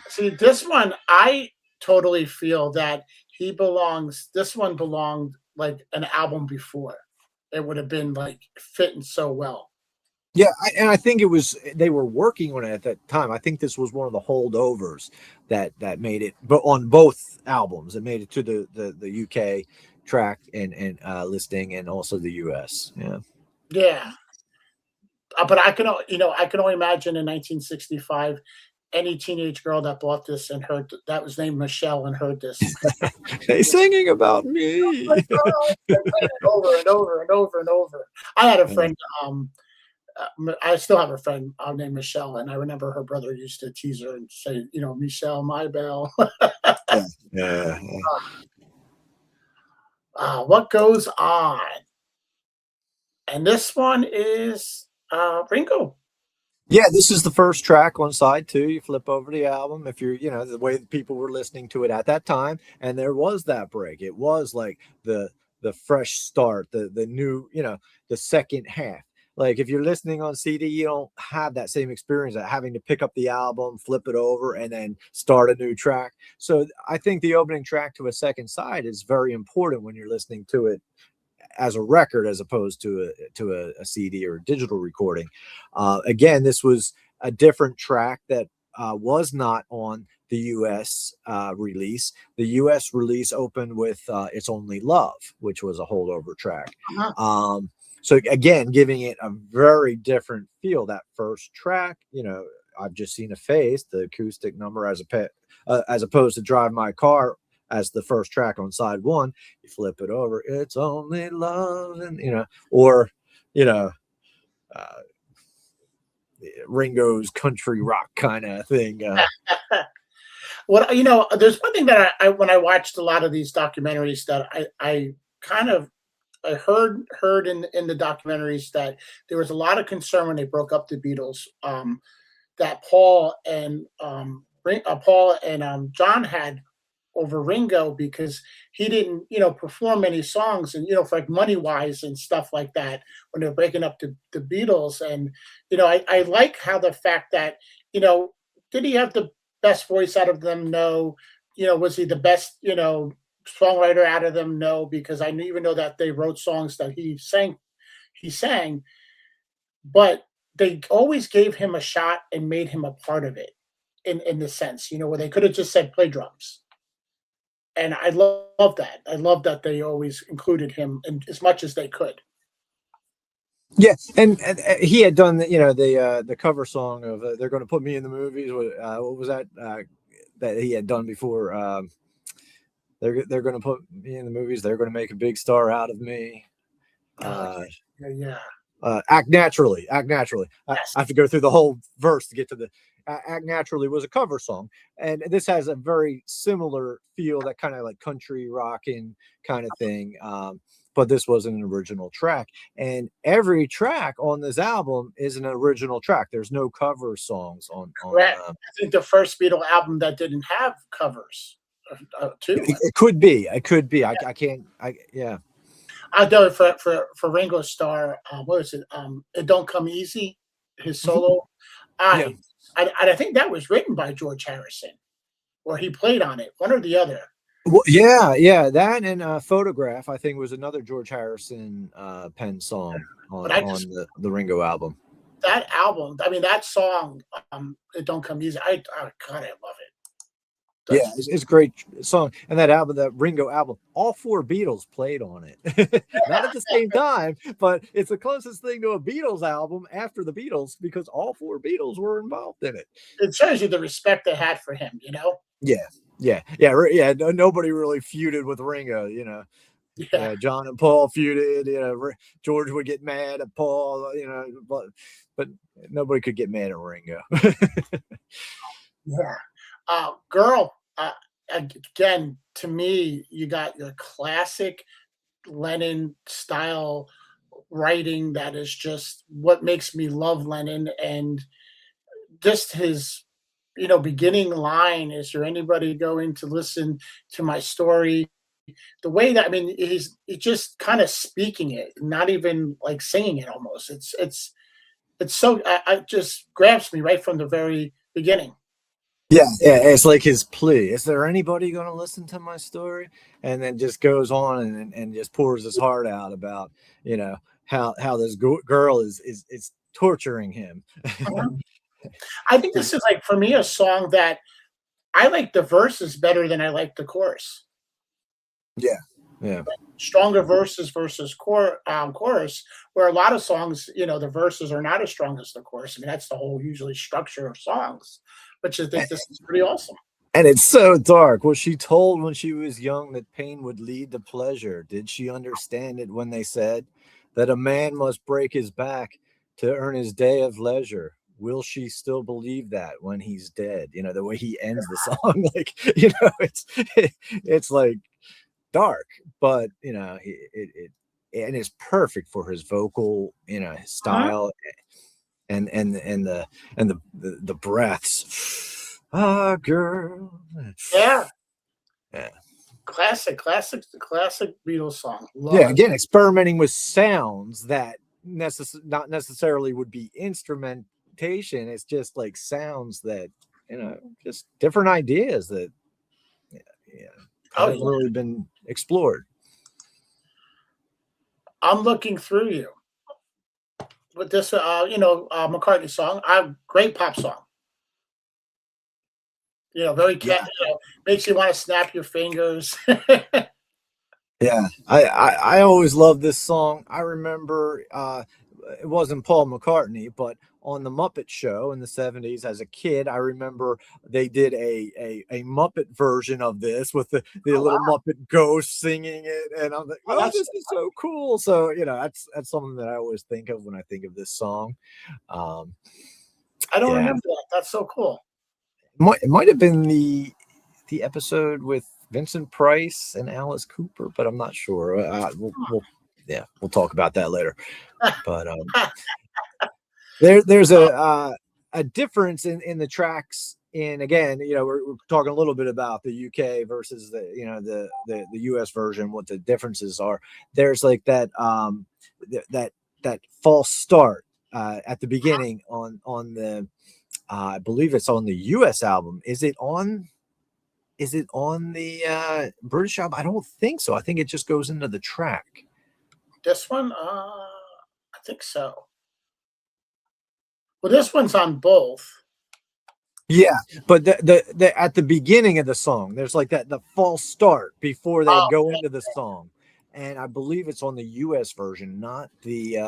See, this one, I totally feel that this one belonged like an album before. It would have been like fitting so well. And I think it was they were working on it at that time. I think this was one of the holdovers that made it, but on both albums, it made it to the UK track and listing, and also the US. Yeah. Yeah. But I can only imagine in 1965, any teenage girl that bought this and heard that was named Michelle and heard this. They singing about me. Over and over and over and over. I had a friend, I still have a friend named Michelle, and I remember her brother used to tease her and say, Michelle, my belle. Yeah. What goes on? And this one is Ringo. Yeah, this is the first track on side two. You flip over the album if you're, the way that people were listening to it at that time, and there was that break. It was like the fresh start, the new, the second half. Like if you're listening on CD, you don't have that same experience of having to pick up the album, flip it over, and then start a new track. So I think the opening track to a second side is very important when you're listening to it as a record, as opposed to a CD or a digital recording. Again, this was a different track that was not on the US release. The US release opened with It's Only Love, which was a holdover track. So again, giving it a very different feel. That first track, I've Just Seen a Face, the acoustic number, as opposed to Drive My Car as the first track on side one. You flip it over, It's Only Love, and or Ringo's country rock kind of thing. Well, there's one thing that I when I watched a lot of these documentaries that I kind of I heard in the documentaries that there was a lot of concern when they broke up the Beatles, that Paul and John had over Ringo, because he didn't, perform any songs, and for like money wise and stuff like that when they're breaking up the Beatles. And I like how the fact that did he have the best voice out of them? No. Was he the best songwriter out of them? No, because I even know that they wrote songs that he sang, but they always gave him a shot and made him a part of it in the sense, where they could have just said play drums. And I love that. I love that they always included him in as much as they could. Yeah, and he had done the cover song of "They're Going to Put Me in the Movies." What was that that he had done before? They're going to put me in the movies. They're going to make a big star out of me. Yeah. Act naturally. Act naturally. Yes. I have to go through the whole verse to get to the Act Naturally was a cover song. And this has a very similar feel, that kind of like country rocking kind of thing. But this was an original track. And every track on this album is an original track. There's no cover songs on I think the first Beatle album that didn't have covers, too. It could be. It could be. I can't. Yeah. I know for Ringo Starr, what is it? It Don't Come Easy, his solo. I think that was written by George Harrison, or he played on it, one or the other. Well, yeah, that and Photograph, I think, was another George Harrison pen song on the Ringo album. That album, I mean, that song, It Don't Come Easy. I kind of love it. Yeah, it's a great song. And that album, that Ringo album, all four Beatles played on it. Not at the same time, but it's the closest thing to a Beatles album after the Beatles, because all four Beatles were involved in it. It shows you the respect they had for him, Yeah. Nobody really feuded with Ringo, John and Paul feuded, George would get mad at Paul, but nobody could get mad at Ringo. Yeah. Girl, again, to me, you got your classic Lennon style writing that is just what makes me love Lennon. And just his, beginning line, "Is there anybody going to listen to my story?" The way that, I mean, he's just kind of speaking it, not even like singing it almost. It's so, I just grabs me right from the very beginning. Yeah, it's like his plea. Is there anybody going to listen to my story? And then just goes on and just pours his heart out about, how this girl is torturing him. Mhm. I think this is like for me a song that I like the verses better than I like the chorus. Yeah, yeah. Stronger verses versus chorus, where a lot of songs, the verses are not as strong as the chorus. I mean, that's the whole usually structure of songs. But you think this is pretty awesome. And it's so dark. Was she told when she was young that pain would lead to pleasure? Did she understand it when they said that a man must break his back to earn his day of leisure? Will she still believe that when he's dead? The way he ends the song, like, it's like dark, but and it's perfect for his vocal, his Mhm. style, and the breaths. Ah, girl. Yeah, Yeah. classic Beatles song. Love Yeah, it. again, experimenting with sounds that not necessarily would be instrumentation. It's just like sounds that, just different ideas that, yeah, yeah, Oh hadn't yeah, really been explored. I'm looking through you with this, McCartney song. Great pop song. Very Yeah. makes you want to snap your fingers. Yeah, I always loved this song. I remember it wasn't Paul McCartney, but on the Muppet Show in the '70s, as a kid, I remember they did a Muppet version of this with the Oh wow, little Muppet ghost singing it, and I'm like, oh, oh, this is so cool. So that's something that I always think of when I think of this song. Um, I don't yeah, remember that. That's so cool. it might have been the episode with Vincent Price and Alice Cooper, but I'm not sure. We'll talk about that later. But there's Oh, a difference in the tracks. And again, we're talking a little bit about the UK versus the US version. What the differences are. There's like that false start at the beginning on the I believe it's on the US album. Is it on the British album? I don't think so. I think it just goes into the track. this one, I think so. Well, this one's on both. Yeah, but the at the beginning of the song, there's like the false start before they Oh, go into the song, and I believe it's on the U.S. version, not the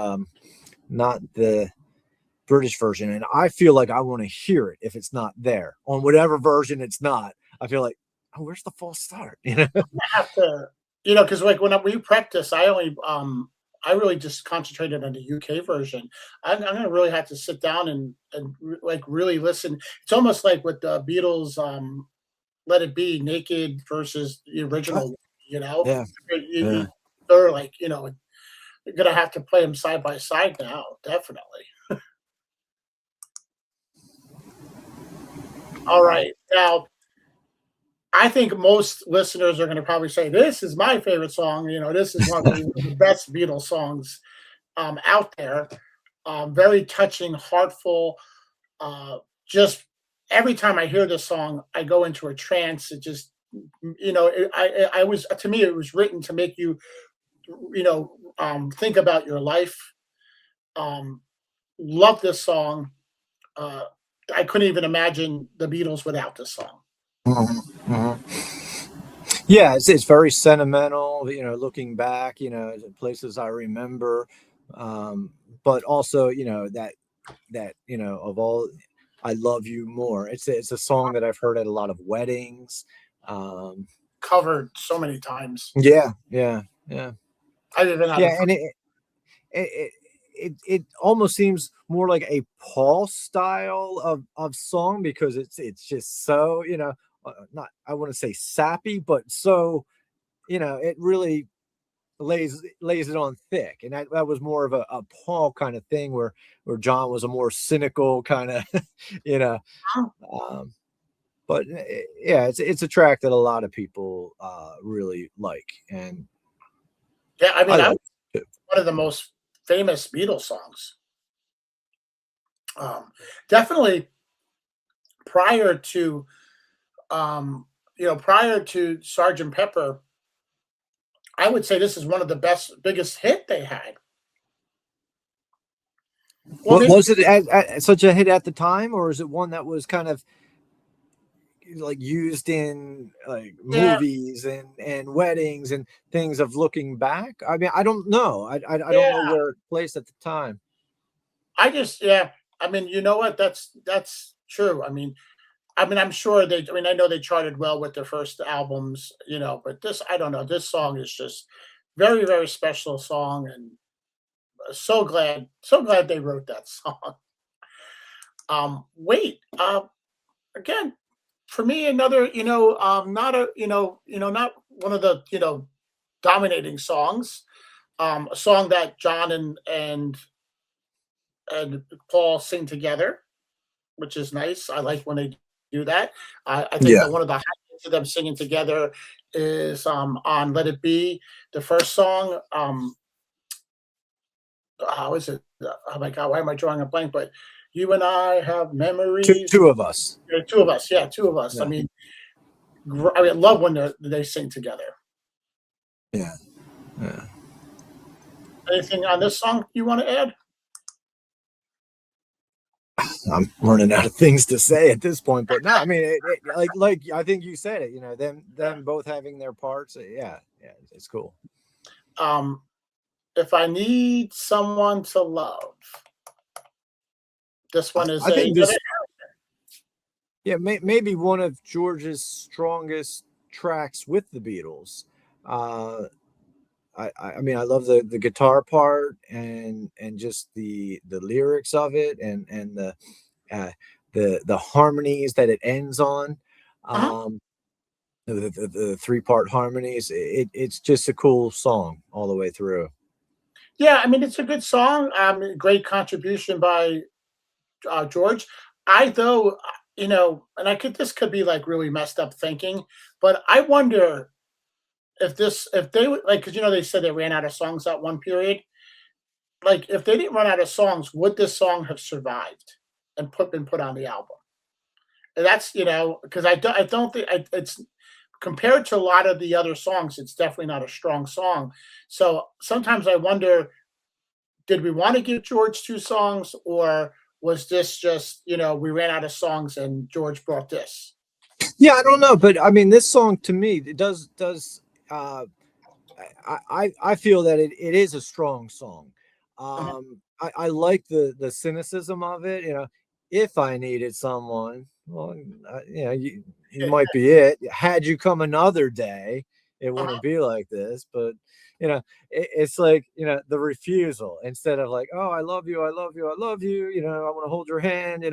British version. And I feel like I want to hear it if it's not there on whatever version it's not. I feel like, oh, where's the false start? I have to, because like when we practice, I really just concentrated on the UK version. I'm gonna really have to sit down and like really listen. It's almost like with the Beatles, Let It Be, Naked versus the original. You know, Yeah, you, yeah. you, they're like, you're gonna have to play them side by side now, definitely. All right, now I think most listeners are going to probably say, "This is my favorite song." This is one of the best Beatles songs out there. Very touching, heartful. Just every time I hear this song, I go into a trance. It just, I was to me, it was written to make you, think about your life. Um, love this song. Uh, I couldn't even imagine the Beatles without this song. Mhm, mhm. Yeah, it's very sentimental, looking back, places I remember. But also, of all, I love you more. It's a song that I've heard at a lot of weddings. Um, Covered so many times. yeah, yeah, yeah, I even had a yeah. And it, it almost seems more like a Paul style of song, because it's just so, not, I want to say sappy, but so, it really lays it on thick. And that was more of a Paul kind of thing, where John was a more cynical kind of, you know um but yeah, it's a track that a lot of people really like, and yeah, I I mean, I like it. one of the most famous Beatles songs. Um, Definitely prior to prior to Sergeant Pepper, I would say this is one of the biggest hit they had. Well, maybe, Was it such a hit at the time, or is it one that was kind of like used in like yeah, movies and weddings and things of looking back? I mean, I don't know. I don't know yeah. where it placed at the time. Yeah. I mean, you know what? That's true. I mean, I'm sure they. I mean, I know they charted well with their first albums, but this, I don't know. This song is just very, very special song, and so glad they wrote that song. Wait, again, for me, another, not a, not one of the, dominating songs. A song that John and Paul sing together, which is nice. I like when they do that. I think Yeah. that one of the highlights of them singing together is on "Let It Be," the first song. How is it? Oh my God, why am I drawing a blank? But you and I have memories. Two of us. Two of us, yeah, two of us. Yeah. I mean, I love when they sing together. Yeah. Yeah. Anything on this song you want to add? I'm running out of things to say at this point, but no, I mean, like I think you said it. Them both having their parts. Yeah, yeah, it's cool. Um, if I need someone to love, this one is I think another. this, yeah, maybe one of George's strongest tracks with the Beatles. Uh, I mean, I love the guitar part and just the lyrics of it and uh, the harmonies that it ends on. Uh-huh. Um, the three-part harmonies. It's just a cool song all the way through. Yeah, I mean, it's a good song. Great contribution by George. I though, and I could this could be like really messed up thinking, but I wonder if they would like because they said they ran out of songs at one period. Like if they didn't run out of songs, would this song have survived and been put on the album? And that's because I don't think it's compared to a lot of the other songs, it's definitely not a strong song. So sometimes I wonder, did we want to give George two songs, or was this just we ran out of songs and George brought this? Yeah, I don't know, but I mean, this song to me it does. Uh, I feel that it is a strong song. Mhm. I like the cynicism of it. If I needed someone, well, you might be it. Had you come another day, it Uh-huh. wouldn't be like this. But it's like the refusal instead of like, oh, I love you, I love you, I love you. I want to hold your hand.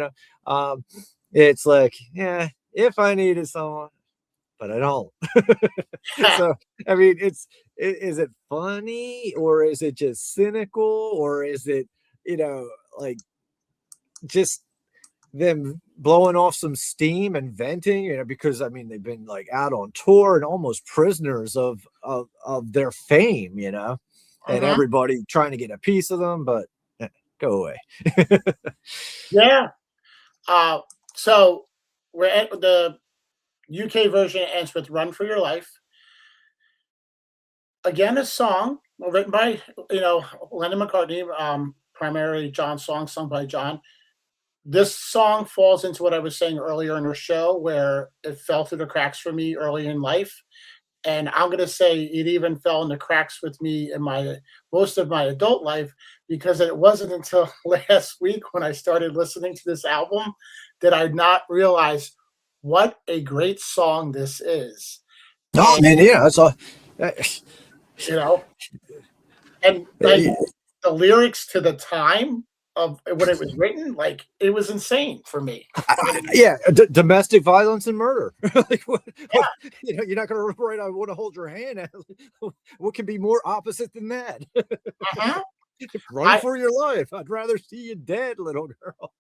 It's like, yeah, if I needed someone, but I don't. So I mean, is it funny or is it just cynical or is it you know like just them blowing off some steam and venting? Because I mean they've been like out on tour and almost prisoners of their fame, and Uh-huh. everybody trying to get a piece of them, but go away. Yeah. Uh, so we're at the UK version ends with "Run for Your Life." Again, a song written by Lennon McCartney, primarily John's song, sung by John. This song falls into what I was saying earlier in our show, where it fell through the cracks for me early in life. And I'm going to say it even fell in the cracks with me in my most of my adult life, because it wasn't until last week when I started listening to this album that I not realized what a great song this is. No, And man, yeah, that's all. you know, and like the lyrics to the time of when it was written, like it was insane for me. Yeah, domestic violence and murder. Like, what, you're not going to write, I want to hold your hand. What can be more opposite than that? Uh-huh. Run I for your life. I'd rather see you dead, little girl.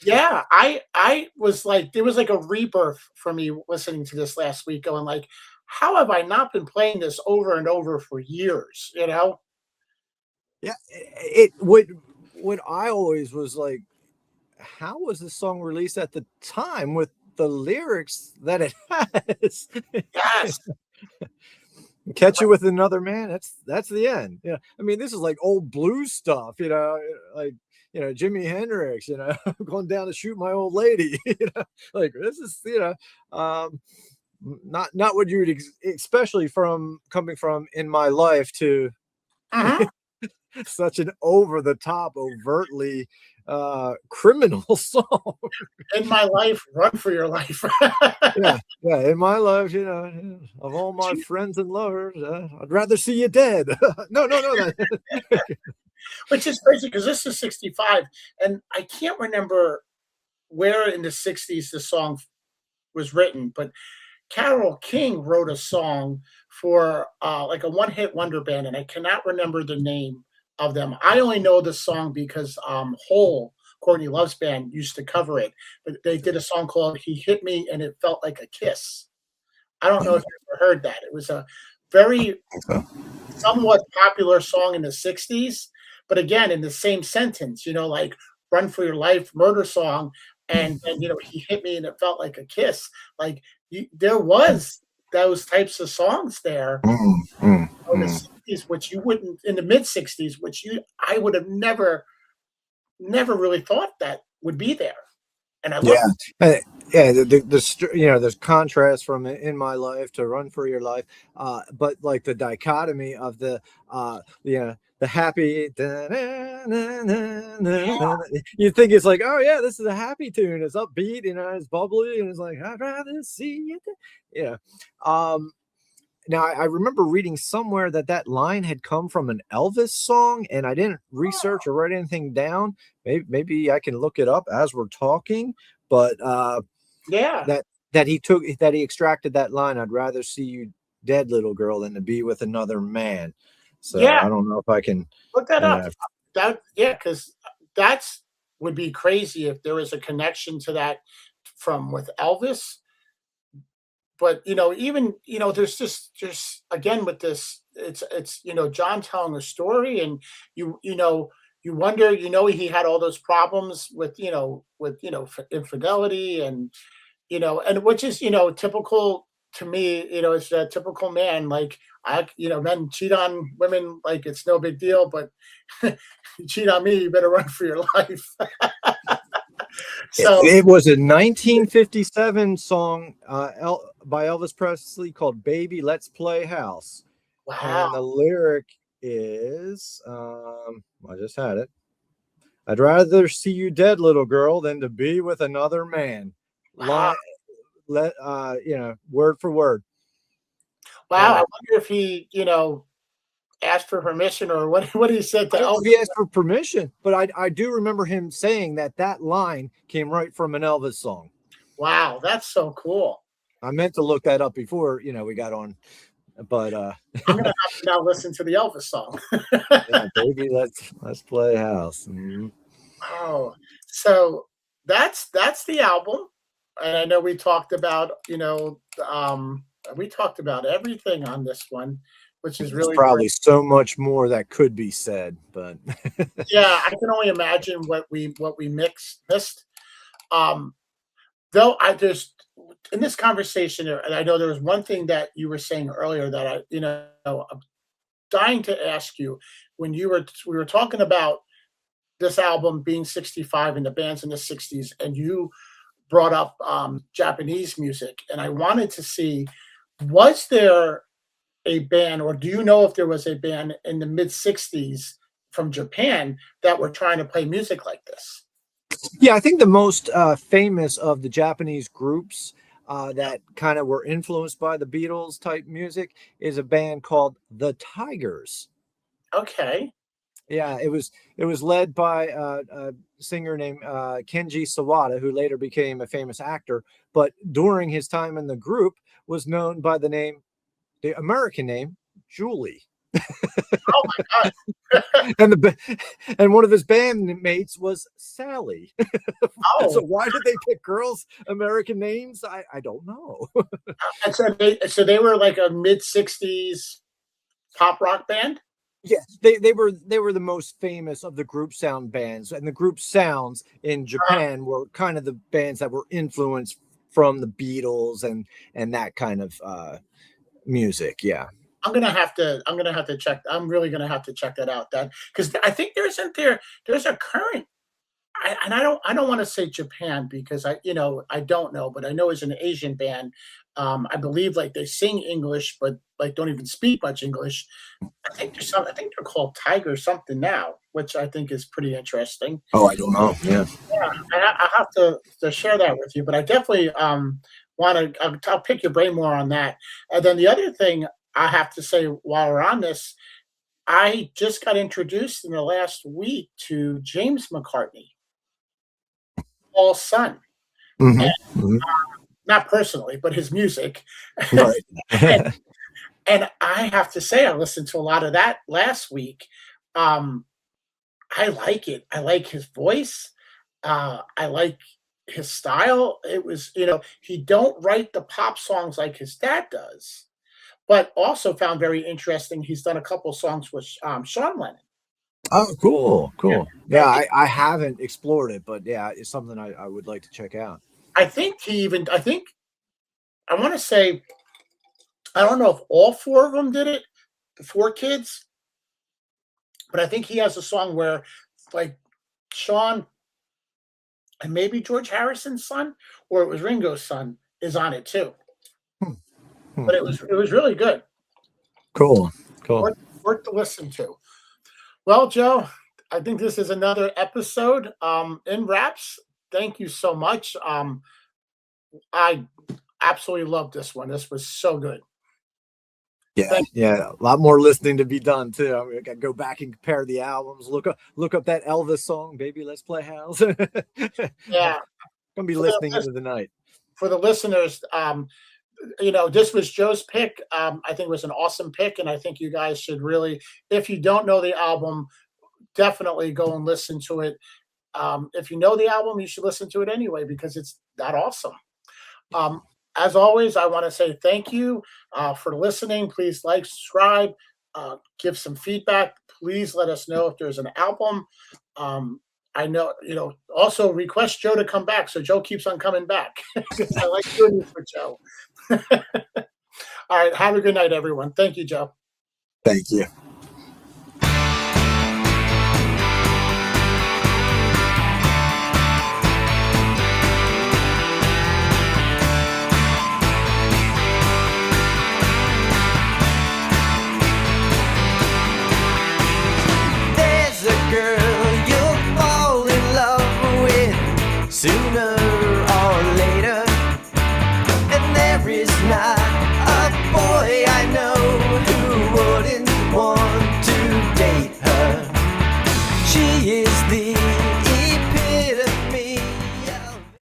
Yeah, I was like, there was like a rebirth for me listening to this last week, going like, how have I not been playing this over and over for years? Yeah, it what I always was like, how was this song released at the time with the lyrics that it has? Yes. Catch you with another man. That's the end. Yeah. I mean, this is like old blues stuff, like Jimi Hendrix, I'm going down to shoot my old lady, like this is, um not what you would especially from coming from In My Life to Mhm. such an over the top, overtly criminal song. In My Life, Run for Your Life. Yeah, yeah. In my life, of all my friends and lovers, I'd rather see you dead. No, no, no. Which is crazy because this is 65, and I can't remember where in the 60s the song was written, but Carole King wrote a song for like a one-hit wonder band, and I cannot remember the name of them. I only know the song because Hole, Courtney Love's band, used to cover it. But they did a song called "He Hit Me and It Felt Like a Kiss." I don't know if you ever heard that. It was a very somewhat popular song in the 60s, but again, in the same sentence, like "Run for Your Life," murder song, and then "He Hit Me and It Felt Like a Kiss." Like there was those types of songs there Mm, mm, in the mm. 60s, which you wouldn't in the mid 60s, which I would have never really thought that would be there. And I love Yeah. Yeah, there's contrast from In My Life to Run for Your Life, but like the dichotomy of the happy, you think it's like, oh yeah, this is a happy tune, it's upbeat, it's bubbly, and it's like, I'd rather see you yeah. Now I remember reading somewhere that line had come from an Elvis song, and I didn't research or write anything down. Maybe I can look it up as we're talking, but yeah. that he extracted that line. I'd rather see you dead, little girl, than to be with another man. So Yeah, I don't know if I can. look that up. Uh, Yeah, because that's would be crazy if there was a connection to that from with Elvis. But even there's just again with this, it's John telling a story, and you wonder, he had all those problems with infidelity, and which is typical to me. It's a typical man. Like men cheat on women like it's no big deal, but you cheat on me, you better run for your life. it, So it was a 1957 song by Elvis Presley called "Baby Let's Play House," wow, and the lyric is, I just had it. I'd rather see you dead, little girl, than to be with another man. wow, Line, word for word. wow. I Yeah. wonder if he asked for permission, or what he said I to don't know Elvis. if he asked for permission, but I do remember him saying that line came right from an Elvis song. Wow, that's so cool. I meant to look that up before, we got on, but I'm gonna have to now listen to the Elvis song. yeah, baby, let's play house. Mhm. Oh, so that's the album, and I know we talked about everything on this one, which is There's really great. probably so much more that could be said, but Yeah, I can only imagine what we missed. Um, though I just in this conversation, and I know there was one thing that you were saying earlier that I'm dying to ask you when we were talking about this album being 65 and the bands in the 60s, and you brought up Japanese music, and I wanted to see, was there a band, or do you know if there was a band in the mid 60s from Japan that were trying to play music like this? yeah, I think the most famous of the Japanese groups that kind of were influenced by the Beatles type music is a band called the Tigers. Okay. Yeah, it was led by a singer named Kenji Sawada, who later became a famous actor. But during his time in the group, was known by the American name Julie, Oh my God. and and one of his bandmates was Sally. So Oh, why did they pick girls' American names? I don't know. and so they were like a mid 60s pop rock band? Yeah, they were the most famous of the group sound bands, and the group sounds in Japan were kind of the bands that were influenced from the Beatles and that kind of music. Yeah. I'm gonna have to check. I'm really gonna have to check that out. That because I think there's a current. I don't want to say Japan because I don't know, but I know it's an Asian band. I believe like they sing English, but like don't even speak much English. I think they're called Tiger something now, which I think is pretty interesting. Oh, I don't know. Yeah. Yeah, I have to share that with you, but I definitely want to. I'll pick your brain more on that. And then the other thing I have to say while we're on this, I just got introduced in the last week to James McCartney, Paul's son, Hmm. and Hmm. not personally, but his music. Right. and, and I have to say, I listened to a lot of that last week. Um, I like it. I like his voice. I like his style. It was, he don't write the pop songs like his dad does, but also found very interesting. He's done a couple songs with Sean Lennon. Oh, cool, Yeah, cool. and Yeah, I haven't explored it, but yeah, it's something I would like to check out. I think I think I want to say I don't know if all four of them did it, the four kids, but I think he has a song where like Sean and maybe George Harrison's son or it was Ringo's son is on it too. Hmm, hmm. But it was really good. Cool, cool. Worth, worth to listen to. Well, Joe, I think this is another episode in wraps. Thank you so much. I absolutely loved this one. This was so good. Yeah, Thank yeah, a lot more listening to be done too. I got to go back and compare the albums. Look up that Elvis song, "Baby Let's Play House." I'm Yeah. gonna be For the, listening into the night. for the listeners, this was Joe's pick. I think it was an awesome pick, and I think you guys should really, if you don't know the album, definitely go and listen to it. If you know the album, you should listen to it anyway because it's that awesome. Um, as always, I want to say thank you for listening. Please like, subscribe, give some feedback. Please let us know if there's an album. I know, also request Joe to come back so Joe keeps on coming back because I like doing this for Joe. All right. Have a good night, everyone. Thank you, Joe. Thank you. There's a girl you'll fall in love with sooner or later, and there is not